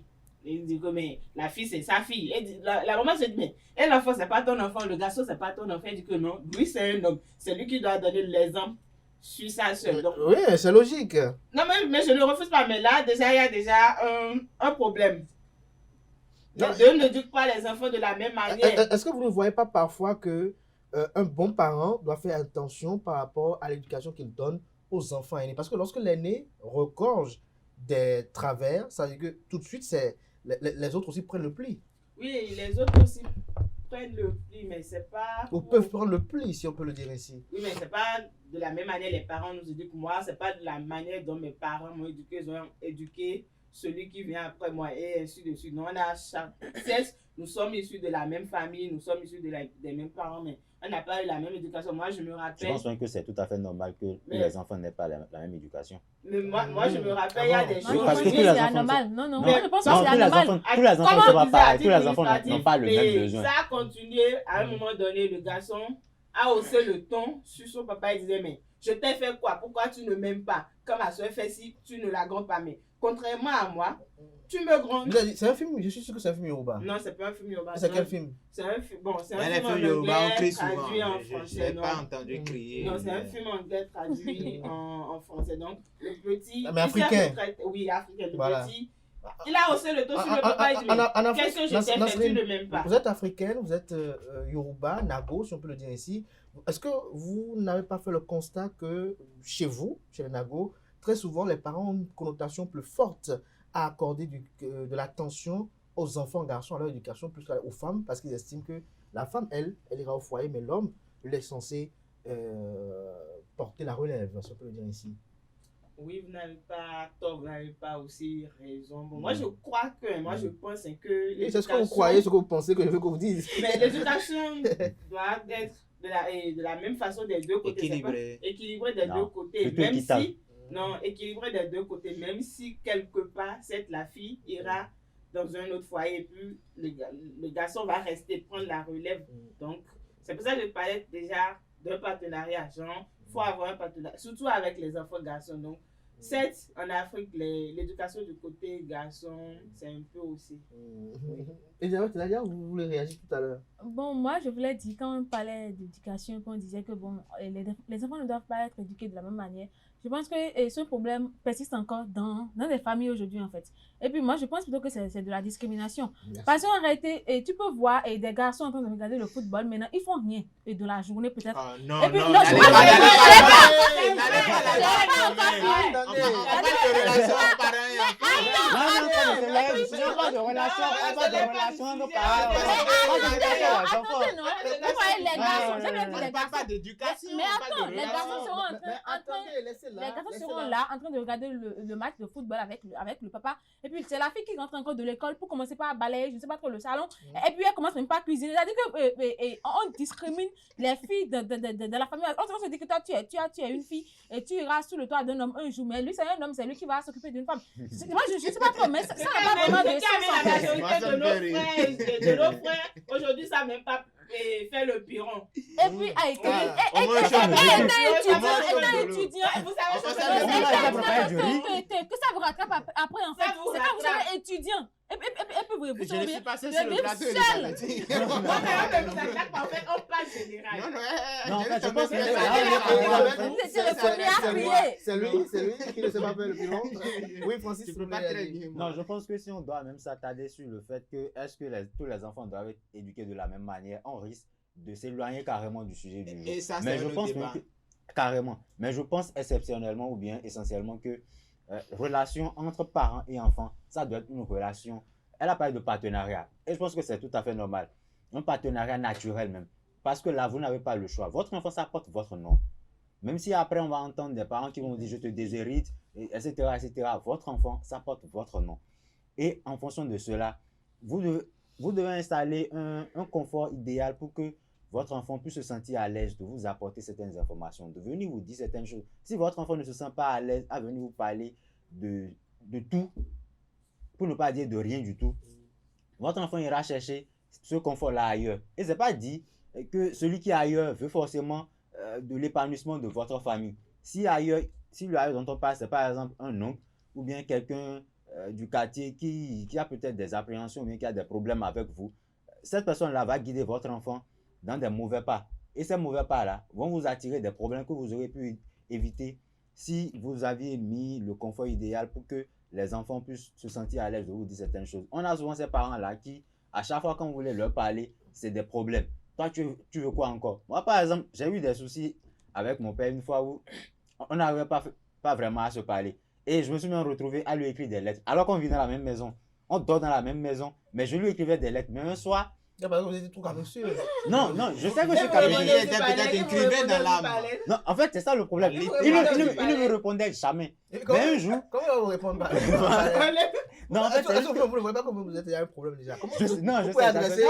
Speaker 10: Il dit, mais la fille, c'est sa fille. Il dit, la maman se dit, mais l'enfant, c'est pas ton enfant, le garçon, c'est pas ton enfant. Il dit que non, lui, c'est un homme. C'est lui qui doit donner l'exemple sur sa soeur. Donc,
Speaker 1: oui, c'est logique.
Speaker 10: Non, mais je ne refuse pas. Mais là, déjà, il y a déjà un problème. Les deux ne éduquent pas les enfants de la même manière.
Speaker 1: Est-ce que vous ne voyez pas parfois que un bon parent doit faire attention par rapport à l'éducation qu'il donne aux enfants aînés. Parce que lorsque l'aîné regorge des travers, ça veut dire que tout de suite, les autres aussi prennent le pli.
Speaker 10: Oui, les autres aussi prennent le pli, mais c'est pas...
Speaker 1: Ou peuvent prendre le pli, si on peut le dire ainsi.
Speaker 10: Oui, mais c'est pas de la même manière les parents nous éduquent. Moi, c'est pas de la manière dont mes parents m'ont éduqué. Ils ont éduqué celui qui vient après moi et ainsi de suite. Nous, on a chaque... Nous sommes issus de la même famille, nous sommes issus des mêmes parents, mais on n'a pas eu la même éducation. Moi, je me rappelle...
Speaker 11: Je pense même que c'est tout à fait normal que les enfants n'aient pas la même éducation.
Speaker 10: Mais moi, je me rappelle, il y a des choses...
Speaker 11: Parce que tous les enfants...
Speaker 12: anormal. Non, je pense que c'est anormal.
Speaker 11: Tous les enfants ne sont pas pareils. Tous les enfants n'ont pas le même besoin.
Speaker 10: Ça a continué. À un moment donné, le garçon a haussé le ton sur son papa. Il disait, mais je t'ai fait quoi? Pourquoi tu ne m'aimes pas? Comme ma soeur fait si tu ne la grondes pas. Mais contrairement à moi, tu me grondes.
Speaker 1: C'est un film, je suis sûr que c'est un film Yoruba.
Speaker 10: Non, c'est pas un film Yoruba.
Speaker 1: C'est quel film?
Speaker 10: C'est un film. Bon, c'est un
Speaker 3: Mais
Speaker 10: film
Speaker 3: les films Yoruba, on crie
Speaker 10: anglais
Speaker 3: souvent.
Speaker 10: traduit en français.
Speaker 3: Je n'ai pas entendu crier.
Speaker 10: Non, c'est un film anglais traduit en français. Donc, le petit.
Speaker 1: Mais africain.
Speaker 10: Oui, africain. Le
Speaker 1: Voilà.
Speaker 10: petit. Il a haussé le ton sur le papa. Il dit, qu'est-ce que je t'ai fait? Tu ne m'aimes pas.
Speaker 1: Vous êtes africaine, vous êtes Yoruba, Nago, si on peut le dire ainsi. Est-ce que vous n'avez pas fait le constat que chez vous, chez les Nago, très souvent les parents ont une connotation plus forte à accorder de l'attention aux enfants garçons à leur éducation plus qu'aux femmes, parce qu'ils estiment que la femme, elle ira au foyer, mais l'homme, il est censé porter la relève, si on peut le dire ainsi.
Speaker 10: Oui, vous n'avez pas tort, vous n'avez pas aussi raison. Bon, moi, je crois que, moi, je pense que...
Speaker 1: C'est ce que vous croyez, ce que vous pensez que je veux que vous dise.
Speaker 10: Mais l'éducation doit être de la même façon des deux côtés. Équilibré des deux côtés. Même si... Non, équilibré des deux côtés. Même si, quelque part, la fille ira dans un autre foyer et puis le garçon va rester prendre la relève. Donc, c'est pour ça que je parlais déjà d'un partenariat. Genre, il faut avoir un partenariat, surtout avec les enfants garçons. Donc, certes, en Afrique, l'éducation du côté garçon, c'est un peu aussi.
Speaker 1: Et d'ailleurs, vous voulez réagir tout à l'heure?
Speaker 12: Bon, moi, je voulais dire, quand on parlait d'éducation, qu'on disait que bon, les enfants ne doivent pas être éduqués de la même manière. Je pense que ce problème persiste encore dans les familles aujourd'hui, en fait. Et puis moi, je pense plutôt que c'est de la discrimination. Merci. Parce qu'en réalité, tu peux voir des garçons en train de regarder le football, maintenant, ils font rien de la journée, peut-être.
Speaker 3: Non,
Speaker 12: et puis,
Speaker 3: non,
Speaker 12: les garçons seront là en train de regarder le match de football avec le papa. Et puis c'est la fille qui rentre encore de l'école pour commencer par balayer, je ne sais pas trop, le salon. Et puis elle commence même pas à cuisiner. C'est-à-dire qu'on discrimine les filles de la famille. On se dit que toi, tu es une fille et tu iras sous le toit d'un homme un jour. Mais lui, c'est un homme, c'est lui qui va s'occuper d'une femme. Moi, je ne sais pas trop, mais ça n'a pas vraiment de sens.
Speaker 10: La majorité de nos frères, aujourd'hui, ça n'a même pas fait le piron.
Speaker 12: Et puis, étant étudiant, vous savez que ça vous rattrape après, en fait. C'est quand vous serez étudiant. Et puis, vous
Speaker 3: je ne suis pas seul sur le plateau,
Speaker 10: en fait, on passe général.
Speaker 11: Non, en fait, je pense que
Speaker 12: c'est le premier à crier.
Speaker 1: C'est lui qui ne sait pas faire le piron. Oui, Francis,
Speaker 3: tu peux pas très bien.
Speaker 11: Non, je pense que si on doit même s'attarder sur le fait que est-ce que tous les enfants doivent être éduqués de la même manière, on risque de s'éloigner carrément du sujet du jour.
Speaker 3: Et ça,
Speaker 11: mais
Speaker 3: c'est
Speaker 11: je pense carrément. Mais je pense exceptionnellement ou bien essentiellement que relation entre parents et enfants, ça doit être une relation. Elle a parlé de partenariat. Et je pense que c'est tout à fait normal. Un partenariat naturel même. Parce que là, vous n'avez pas le choix. Votre enfant, ça porte votre nom. Même si après, on va entendre des parents qui vont dire « je te déshérite », etc., etc. Votre enfant, ça porte votre nom. Et en fonction de cela, vous devez installer un confort idéal pour que votre enfant puisse se sentir à l'aise de vous apporter certaines informations, de venir vous dire certaines choses. Si votre enfant ne se sent pas à l'aise à venir vous parler de tout, pour ne pas dire de rien du tout, votre enfant ira chercher ce confort-là ailleurs. Et ce n'est pas dit que celui qui est ailleurs veut forcément de l'épanouissement de votre famille. Si le ailleurs dont on parle, c'est par exemple un oncle ou bien quelqu'un du quartier qui a peut-être des appréhensions ou bien qui a des problèmes avec vous, cette personne-là va guider votre enfant dans des mauvais pas. Et ces mauvais pas-là vont vous attirer des problèmes que vous auriez pu éviter si vous aviez mis le confort idéal pour que les enfants puissent se sentir à l'aise de vous dire certaines choses. On a souvent ces parents-là qui, à chaque fois qu'on voulait leur parler, c'est des problèmes. toi, tu veux quoi encore? Moi, par exemple, j'ai eu des soucis avec mon père une fois où on n'arrivait pas vraiment à se parler. Et je me suis même retrouvé à lui écrire des lettres. Alors qu'on vit dans la même maison, on dort dans la même maison, mais je lui écrivais des lettres. Mais un soir...
Speaker 1: Vous étiez trop capricieux.
Speaker 11: Non, je sais que je suis capricieux.
Speaker 3: Il était peut-être écrivain dans l'âme.
Speaker 11: Non, en fait, c'est ça le problème. Il ne me répondait jamais. Mais un jour...
Speaker 1: Comment on vous répond pas?
Speaker 11: Non, en fait,
Speaker 1: est-ce que vous ne voyez pas comment vous êtes, il y a un problème déjà?
Speaker 11: Non, je
Speaker 1: Vous pouvez adresser.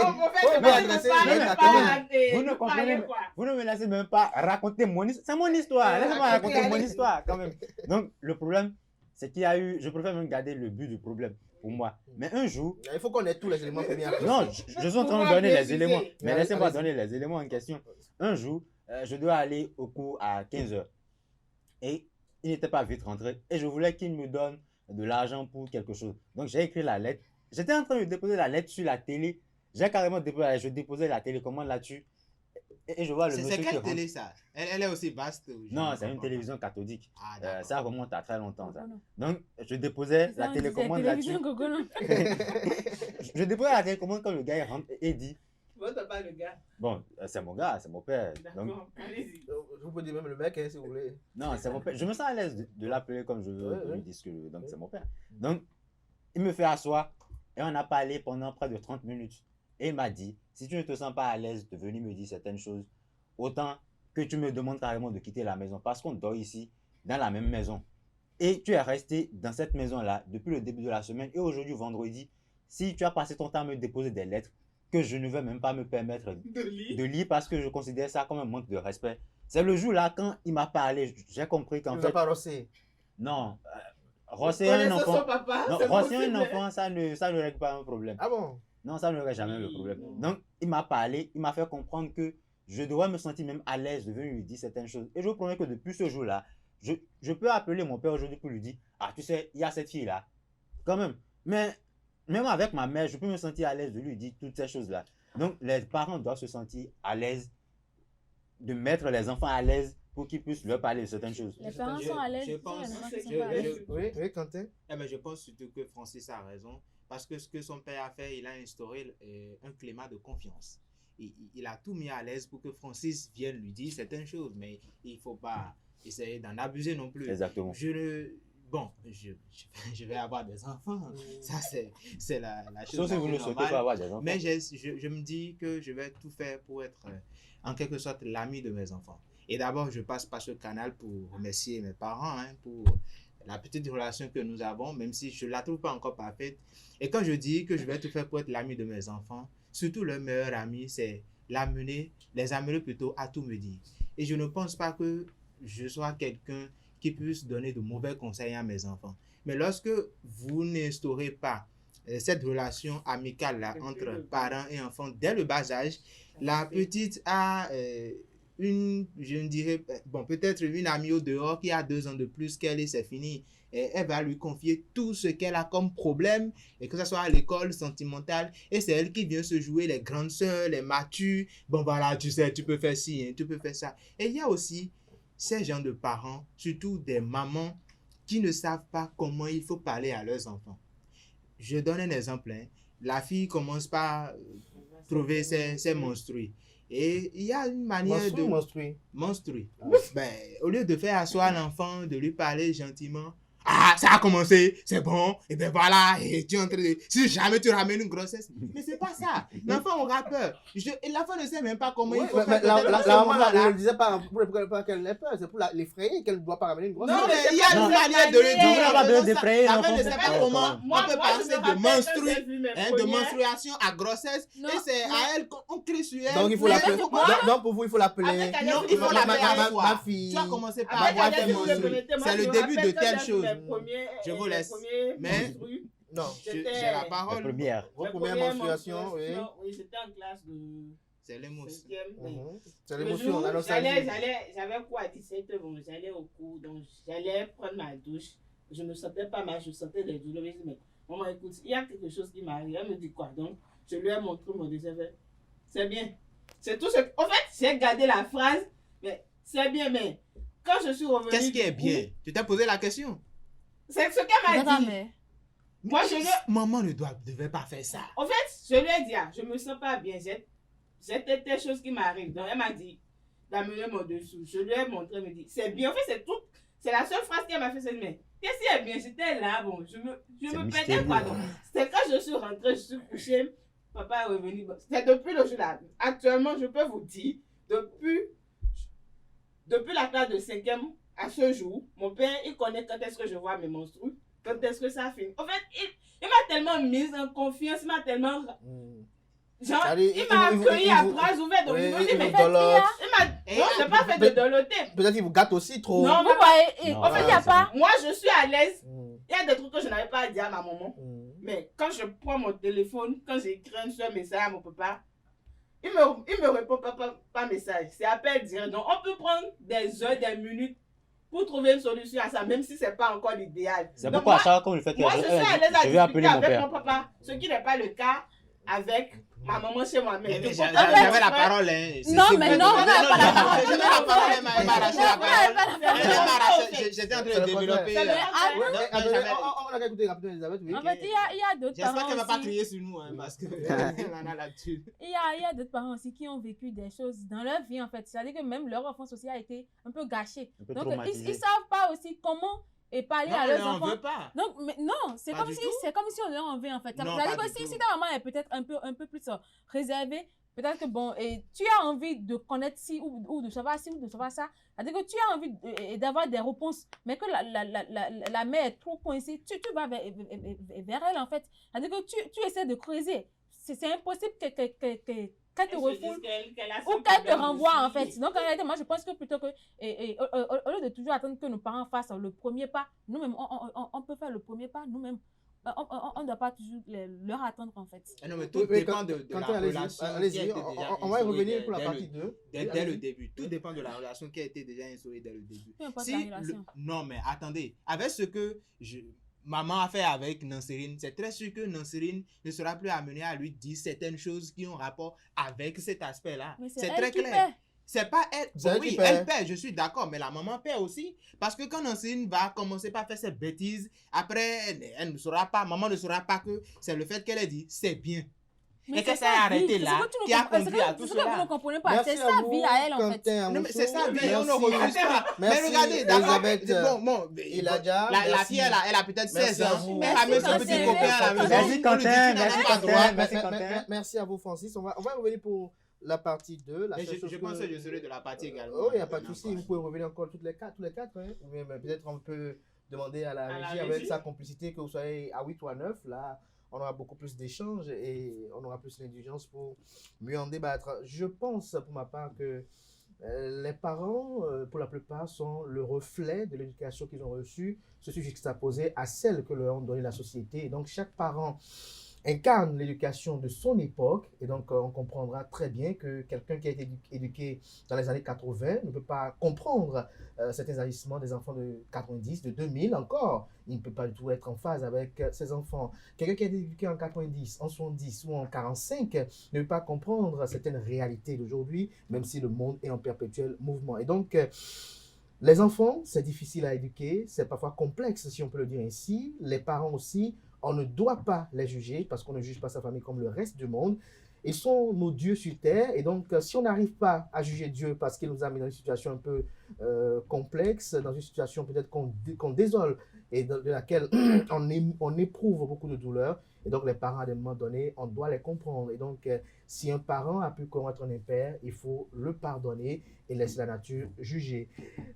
Speaker 11: Vous ne me laissez même pas raconter mon histoire. C'est mon histoire. Laissez-moi raconter mon histoire quand même. Donc, le problème, c'est qu'il y a eu... Je préfère même garder le but du problème pour moi. Mais un jour...
Speaker 1: Il faut qu'on ait tous les éléments pour bien apprécier.
Speaker 11: Non, je suis en train de donner les éléments. Mais laissez-moi donner les éléments en question. Un jour, je dois aller au cours à 15h. Et il n'était pas vite rentré. Et je voulais qu'il me donne de l'argent pour quelque chose. Donc, j'ai écrit la lettre. J'étais en train de déposer la lettre sur la télé. J'ai carrément déposé la lettre. Je déposais la télécommande là-dessus. Et je vois le monsieur qui rentre.
Speaker 3: C'est quelle télé ça? Elle est aussi vaste?
Speaker 11: Non, c'est une télévision cathodique. Ça remonte à très longtemps. Ça.
Speaker 12: Gogono.
Speaker 11: Donc, je déposais la télécommande là-dessus. Je déposais la télécommande quand le gars il rentre et dit...
Speaker 10: Votre pas le gars.
Speaker 11: Bon, c'est mon gars, c'est mon père. Donc,
Speaker 10: allez-y.
Speaker 1: Je vous peux dire même le mec, si vous voulez.
Speaker 11: Non, c'est mon père. Je me sens à l'aise de l'appeler comme je veux, lui dire ce que je veux. Donc, c'est mon père. Donc, il me fait asseoir et on a parlé pendant près de 30 minutes. Et il m'a dit, si tu ne te sens pas à l'aise de venir me dire certaines choses, autant que tu me demandes carrément de quitter la maison parce qu'on dort ici, dans la même maison. Et tu es resté dans cette maison-là depuis le début de la semaine et aujourd'hui, vendredi, si tu as passé ton temps à me déposer des lettres que je ne vais même pas me permettre de lire parce que je considère ça comme un manque de respect. C'est le jour-là, quand il m'a parlé, j'ai compris qu'en fait...
Speaker 1: Tu n'as pas rossé?
Speaker 11: Non. Rosser un enfant... Non, rosser un enfant, ça ne règle pas un problème.
Speaker 1: Ah bon?
Speaker 11: Non, ça ne règle jamais le problème. Donc, il m'a parlé, il m'a fait comprendre que je dois me sentir même à l'aise de venir lui dire certaines choses. Et je vous promets que depuis ce jour-là, je peux appeler mon père aujourd'hui pour lui dire, ah, tu sais, il y a cette fille-là. Quand même. Mais même avec ma mère, je peux me sentir à l'aise de lui dire toutes ces choses-là. Donc, les parents doivent se sentir à l'aise de mettre les enfants à l'aise pour qu'ils puissent leur parler de certaines choses.
Speaker 12: Les parents sont à l'aise.
Speaker 3: Je pense...
Speaker 1: Oui, Quentin?
Speaker 3: Mais je pense surtout que Francis a raison. Parce que ce que son père a fait, il a instauré un climat de confiance. Il a tout mis à l'aise pour que Francis vienne lui dire certaines choses. Mais il ne faut pas essayer d'en abuser non plus.
Speaker 11: Exactement.
Speaker 3: Bon, je vais avoir des enfants. Ça, c'est la chose.
Speaker 11: Sauf si vous ne souhaitez pas avoir des enfants.
Speaker 3: Mais je me dis que je vais tout faire pour être, en quelque sorte, l'ami de mes enfants. Et d'abord, je passe par ce canal pour remercier mes parents pour la petite relation que nous avons, même si je ne la trouve pas encore parfaite. Et quand je dis que je vais tout faire pour être l'ami de mes enfants, surtout leur meilleur ami, c'est les amener plutôt à tout me dire. Et je ne pense pas que je sois quelqu'un qui puisse donner de mauvais conseils à mes enfants. Mais lorsque vous n'instaurez pas cette relation amicale-là entre parents et enfants dès le bas âge, la petite a je ne dirais, bon, peut-être une amie au dehors qui a 2 ans de plus qu'elle et c'est fini. Et elle va lui confier tout ce qu'elle a comme problème, et que ce soit à l'école sentimentale, et c'est elle qui vient se jouer les grandes sœurs, les matures. Bon, voilà, tu sais, tu peux faire ci, hein, tu peux faire ça. Et il y a aussi ces gens de parents, surtout des mamans, qui ne savent pas comment il faut parler à leurs enfants. Je donne un exemple. Hein. La fille commence par trouver ses menstrues. Et il y a une manière Monstrueux. Ben, au lieu de faire asseoir l'enfant, de lui parler gentiment, ah, ça a commencé, c'est bon, et ben voilà, et tu es en train de... Si jamais tu ramènes une grossesse, mais c'est pas ça. L'enfant aura peur. Et l'enfant ne sait même pas comment il faut faire.
Speaker 1: La maman ne le disait pas pour qu'elle n'ait peur, c'est pour l'effrayer qu'elle ne doit pas ramener une grossesse.
Speaker 3: Non, mais il y a une manière de le dire. L'enfant ne sait pas comment on peut passer de menstruation à grossesse, et c'est à elle qu'on crie sur elle.
Speaker 1: Donc il faut l'appeler. Donc pour vous, il faut l'appeler.
Speaker 3: Non, il faut l'appeler ma fille. Tu as commencé par avoir tes menstrues. C'est le début de telle chose. Je vous laisse. Mais non, j'ai la parole.
Speaker 1: Vos premières menstruations, oui.
Speaker 10: Oui, c'était en classe de...
Speaker 3: C'est l'émotion.
Speaker 1: C'est l'émotion.
Speaker 10: J'avais quoi à 17 ans, j'allais au cours, donc j'allais prendre ma douche. Je ne me sentais pas mal, je sentais des douleurs. Je me dis, mais maman, écoute, il y a quelque chose qui m'arrive. Elle me dit quoi? Donc, je lui ai montré mon désert. C'est bien. C'est tout ce... En fait, j'ai gardé la phrase, mais c'est bien, mais quand je suis revenue...
Speaker 3: Qu'est-ce qui est bien? Tu t'es posé la question?
Speaker 10: C'est ce qu'elle m'a dit. Moi,
Speaker 3: maman ne devait pas faire ça.
Speaker 10: En fait, je lui ai dit, je me sens pas bien. C'était des choses qui m'arrivent. Donc, elle m'a dit d'amener mon dessous. Je lui ai montré, elle me dit, c'est bien. En fait, c'est tout. C'est la seule phrase qu'elle m'a fait, c'est mais qu'est-ce qui est bien? J'étais là, bon, je me pétais quoi donc. C'est quand je suis rentrée, je suis couchée, papa est revenu. C'est depuis le jour-là. Actuellement, je peux vous dire, depuis la classe de 5e à ce jour, mon père, il connaît quand est-ce que je vois mes menstrues, quand est-ce que ça finit. En fait, il m'a tellement mise en confiance, il m'a tellement... Genre, il m'a accueilli à bras ouverts. Donc, il m'a dit, mais non, je n'ai pas fait de doloter.
Speaker 1: Peut-être qu'il vous gâte aussi trop.
Speaker 10: Non,
Speaker 12: Vous voyez, en fait, il n'y a pas.
Speaker 10: Moi, je suis à l'aise. Il y a des trucs que je n'avais pas à dire à ma maman. Mais quand je prends mon téléphone, quand j'écris un seul message à mon papa, il me répond pas message. C'est appel direct. Donc, on peut prendre des heures, des minutes pour trouver une solution à ça, même si ce n'est pas encore l'idéal.
Speaker 11: C'est pourquoi à chaque fois, le fait que
Speaker 10: moi, je suis à l'aise à discuter avec
Speaker 11: père.
Speaker 10: mon papa, ce qui n'est pas le cas avec ma maman chez moi. Mais
Speaker 3: j'avais la parole.
Speaker 12: Non, mais non, on n'a pas la parole.
Speaker 3: J'avais la parole, elle m'a arraché la parole. J'étais en train de développer.
Speaker 1: On a écouté rapidement Elisabeth.
Speaker 12: En fait, il y a d'autres parents.
Speaker 3: J'espère qu'elle ne va pas crier sur nous, parce qu'elle en a là-dessus.
Speaker 12: Il y a d'autres parents aussi qui ont vécu des choses dans leur vie, en fait. C'est-à-dire que même leur enfance aussi a été un peu gâchée. Donc, ils ne savent pas aussi comment et parler à leurs enfants.
Speaker 3: On veut pas.
Speaker 12: Donc, mais non, c'est comme si on leur en veut, en fait. C'est-à-dire que si ta maman est peut-être un peu plus réservée, peut-être que bon, et tu as envie de connaître ci ou de savoir ci ou de savoir ça. C'est-à-dire que tu as envie d'avoir des réponses, mais que la mère est trop coincée, tu vas vers elle, en fait. C'est-à-dire que tu essaies de creuser. C'est impossible qu'elle te refoule ou qu'elle te renvoie, en fait. Donc, en réalité, moi, je pense que plutôt que, au lieu de toujours attendre que nos parents fassent le premier pas, nous-mêmes, on peut faire le premier pas nous-mêmes. On ne doit pas toujours leur attendre, en fait.
Speaker 3: Non, mais tout dépend de la relation.
Speaker 1: Allez-y, on va y revenir pour la partie 2.
Speaker 3: Dès le début. Tout dépend de la relation qui a été déjà instaurée dès le début.
Speaker 12: Peu importe la relation.
Speaker 3: Non, mais attendez. Avec ce que maman a fait avec Nansérine, c'est très sûr que Nansérine ne sera plus amenée à lui dire certaines choses qui ont rapport avec cet aspect-là. C'est très clair. C'est pas elle. Bon, oui, elle paie, je suis d'accord, mais la maman paie aussi. Parce que quand Nansérine va commencer par faire ses bêtises, après, elle ne saura pas, maman ne saura pas que c'est le fait qu'elle ait dit c'est bien.
Speaker 12: Mais
Speaker 3: et qu'elle s'est arrêtée là, qui a conduit à tout cela.
Speaker 12: C'est ce que vous ne comprenez pas. C'est sa vie à elle, en fait.
Speaker 3: C'est sa vie, on ne refuse pas. Mais regardez, la fille, elle a peut-être 16 ans. Elle a même son petit copain à la maison.
Speaker 1: Merci Quentin. Merci à vous, Francis. On va revenir pour la partie 2.
Speaker 3: Je pense que je serai de la partie également.
Speaker 1: Oh, il n'y a pas de souci. Vous pouvez revenir encore tous les quatre. Peut-être on peut demander à la régie avec sa complicité que vous soyez à 8 ou à 9. Là, on aura beaucoup plus d'échanges et on aura plus d'indulgence pour mieux en débattre. Je pense pour ma part que les parents, pour la plupart, sont le reflet de l'éducation qu'ils ont reçue. Ceci juxtaposé à celle que leur a donnée la société. Et donc, chaque parent incarne l'éducation de son époque, et donc on comprendra très bien que quelqu'un qui a été éduqué dans les années 80 ne peut pas comprendre certains agissements des enfants de 90, de 2000 encore. Il ne peut pas du tout être en phase avec ses enfants. Quelqu'un qui a été éduqué en 90, en 70 ou en 45 ne peut pas comprendre certaines réalités d'aujourd'hui, même si le monde est en perpétuel mouvement. Et donc, les enfants, c'est difficile à éduquer, c'est parfois complexe, si on peut le dire ainsi. Les parents aussi, on ne doit pas les juger parce qu'on ne juge pas sa famille comme le reste du monde. Ils sont nos dieux sur terre et donc si on n'arrive pas à juger Dieu parce qu'il nous a mis dans une situation un peu complexe, dans une situation peut-être qu'on désole et de laquelle on éprouve beaucoup de douleur, et donc les parents à des moments donnés, on doit les comprendre. Et donc si un parent a pu commettre un impère, il faut le pardonner et laisser la nature juger.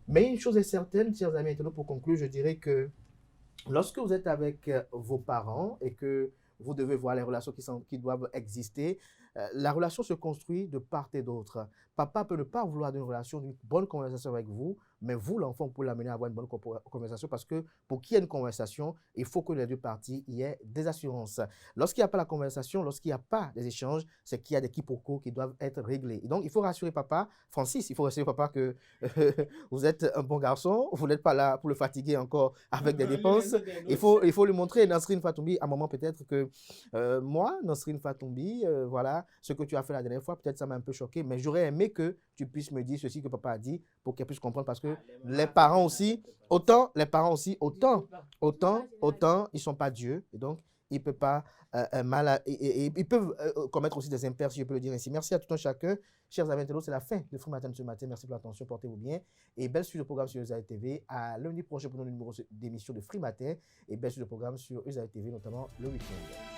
Speaker 1: Mais une chose est certaine, chers amis internautes, pour conclure, je dirais que lorsque vous êtes avec vos parents et que vous devez voir les relations qui doivent exister, la relation se construit de part et d'autre. Papa peut ne pas vouloir d'une relation, d'une bonne conversation avec vous, mais vous, l'enfant, vous pouvez l'amener à avoir une bonne conversation parce que pour qu'il y ait une conversation, il faut que les deux parties y aient des assurances. Lorsqu'il n'y a pas la conversation, lorsqu'il n'y a pas des échanges, c'est qu'il y a des quiproquos qui doivent être réglés. Et donc, il faut rassurer papa, Francis, il faut rassurer papa que vous êtes un bon garçon, vous n'êtes pas là pour le fatiguer encore avec des dépenses. Il faut lui montrer, Nansérine Fatoumbi, à un moment peut-être que moi, Nansérine Fatoumbi, voilà, ce que tu as fait la dernière fois, peut-être ça m'a un peu choqué, mais j'aurais aimé que tu puisses me dire ceci que papa a dit pour qu'elle puisse comprendre parce que les parents aussi, autant, ils ne sont pas Dieu et donc ils ne peuvent pas ils peuvent commettre aussi des impairs, si je peux le dire ainsi. Merci à tout un chacun. Chers amis internautes, c'est la fin de Free Matin ce matin. Merci pour l'attention, portez-vous bien. Et belle suite de programme sur Usaï TV. À lundi prochain pour notre numéro d'émission de Free Matin. Et belle suite de programme sur Usaï TV, notamment le week-end.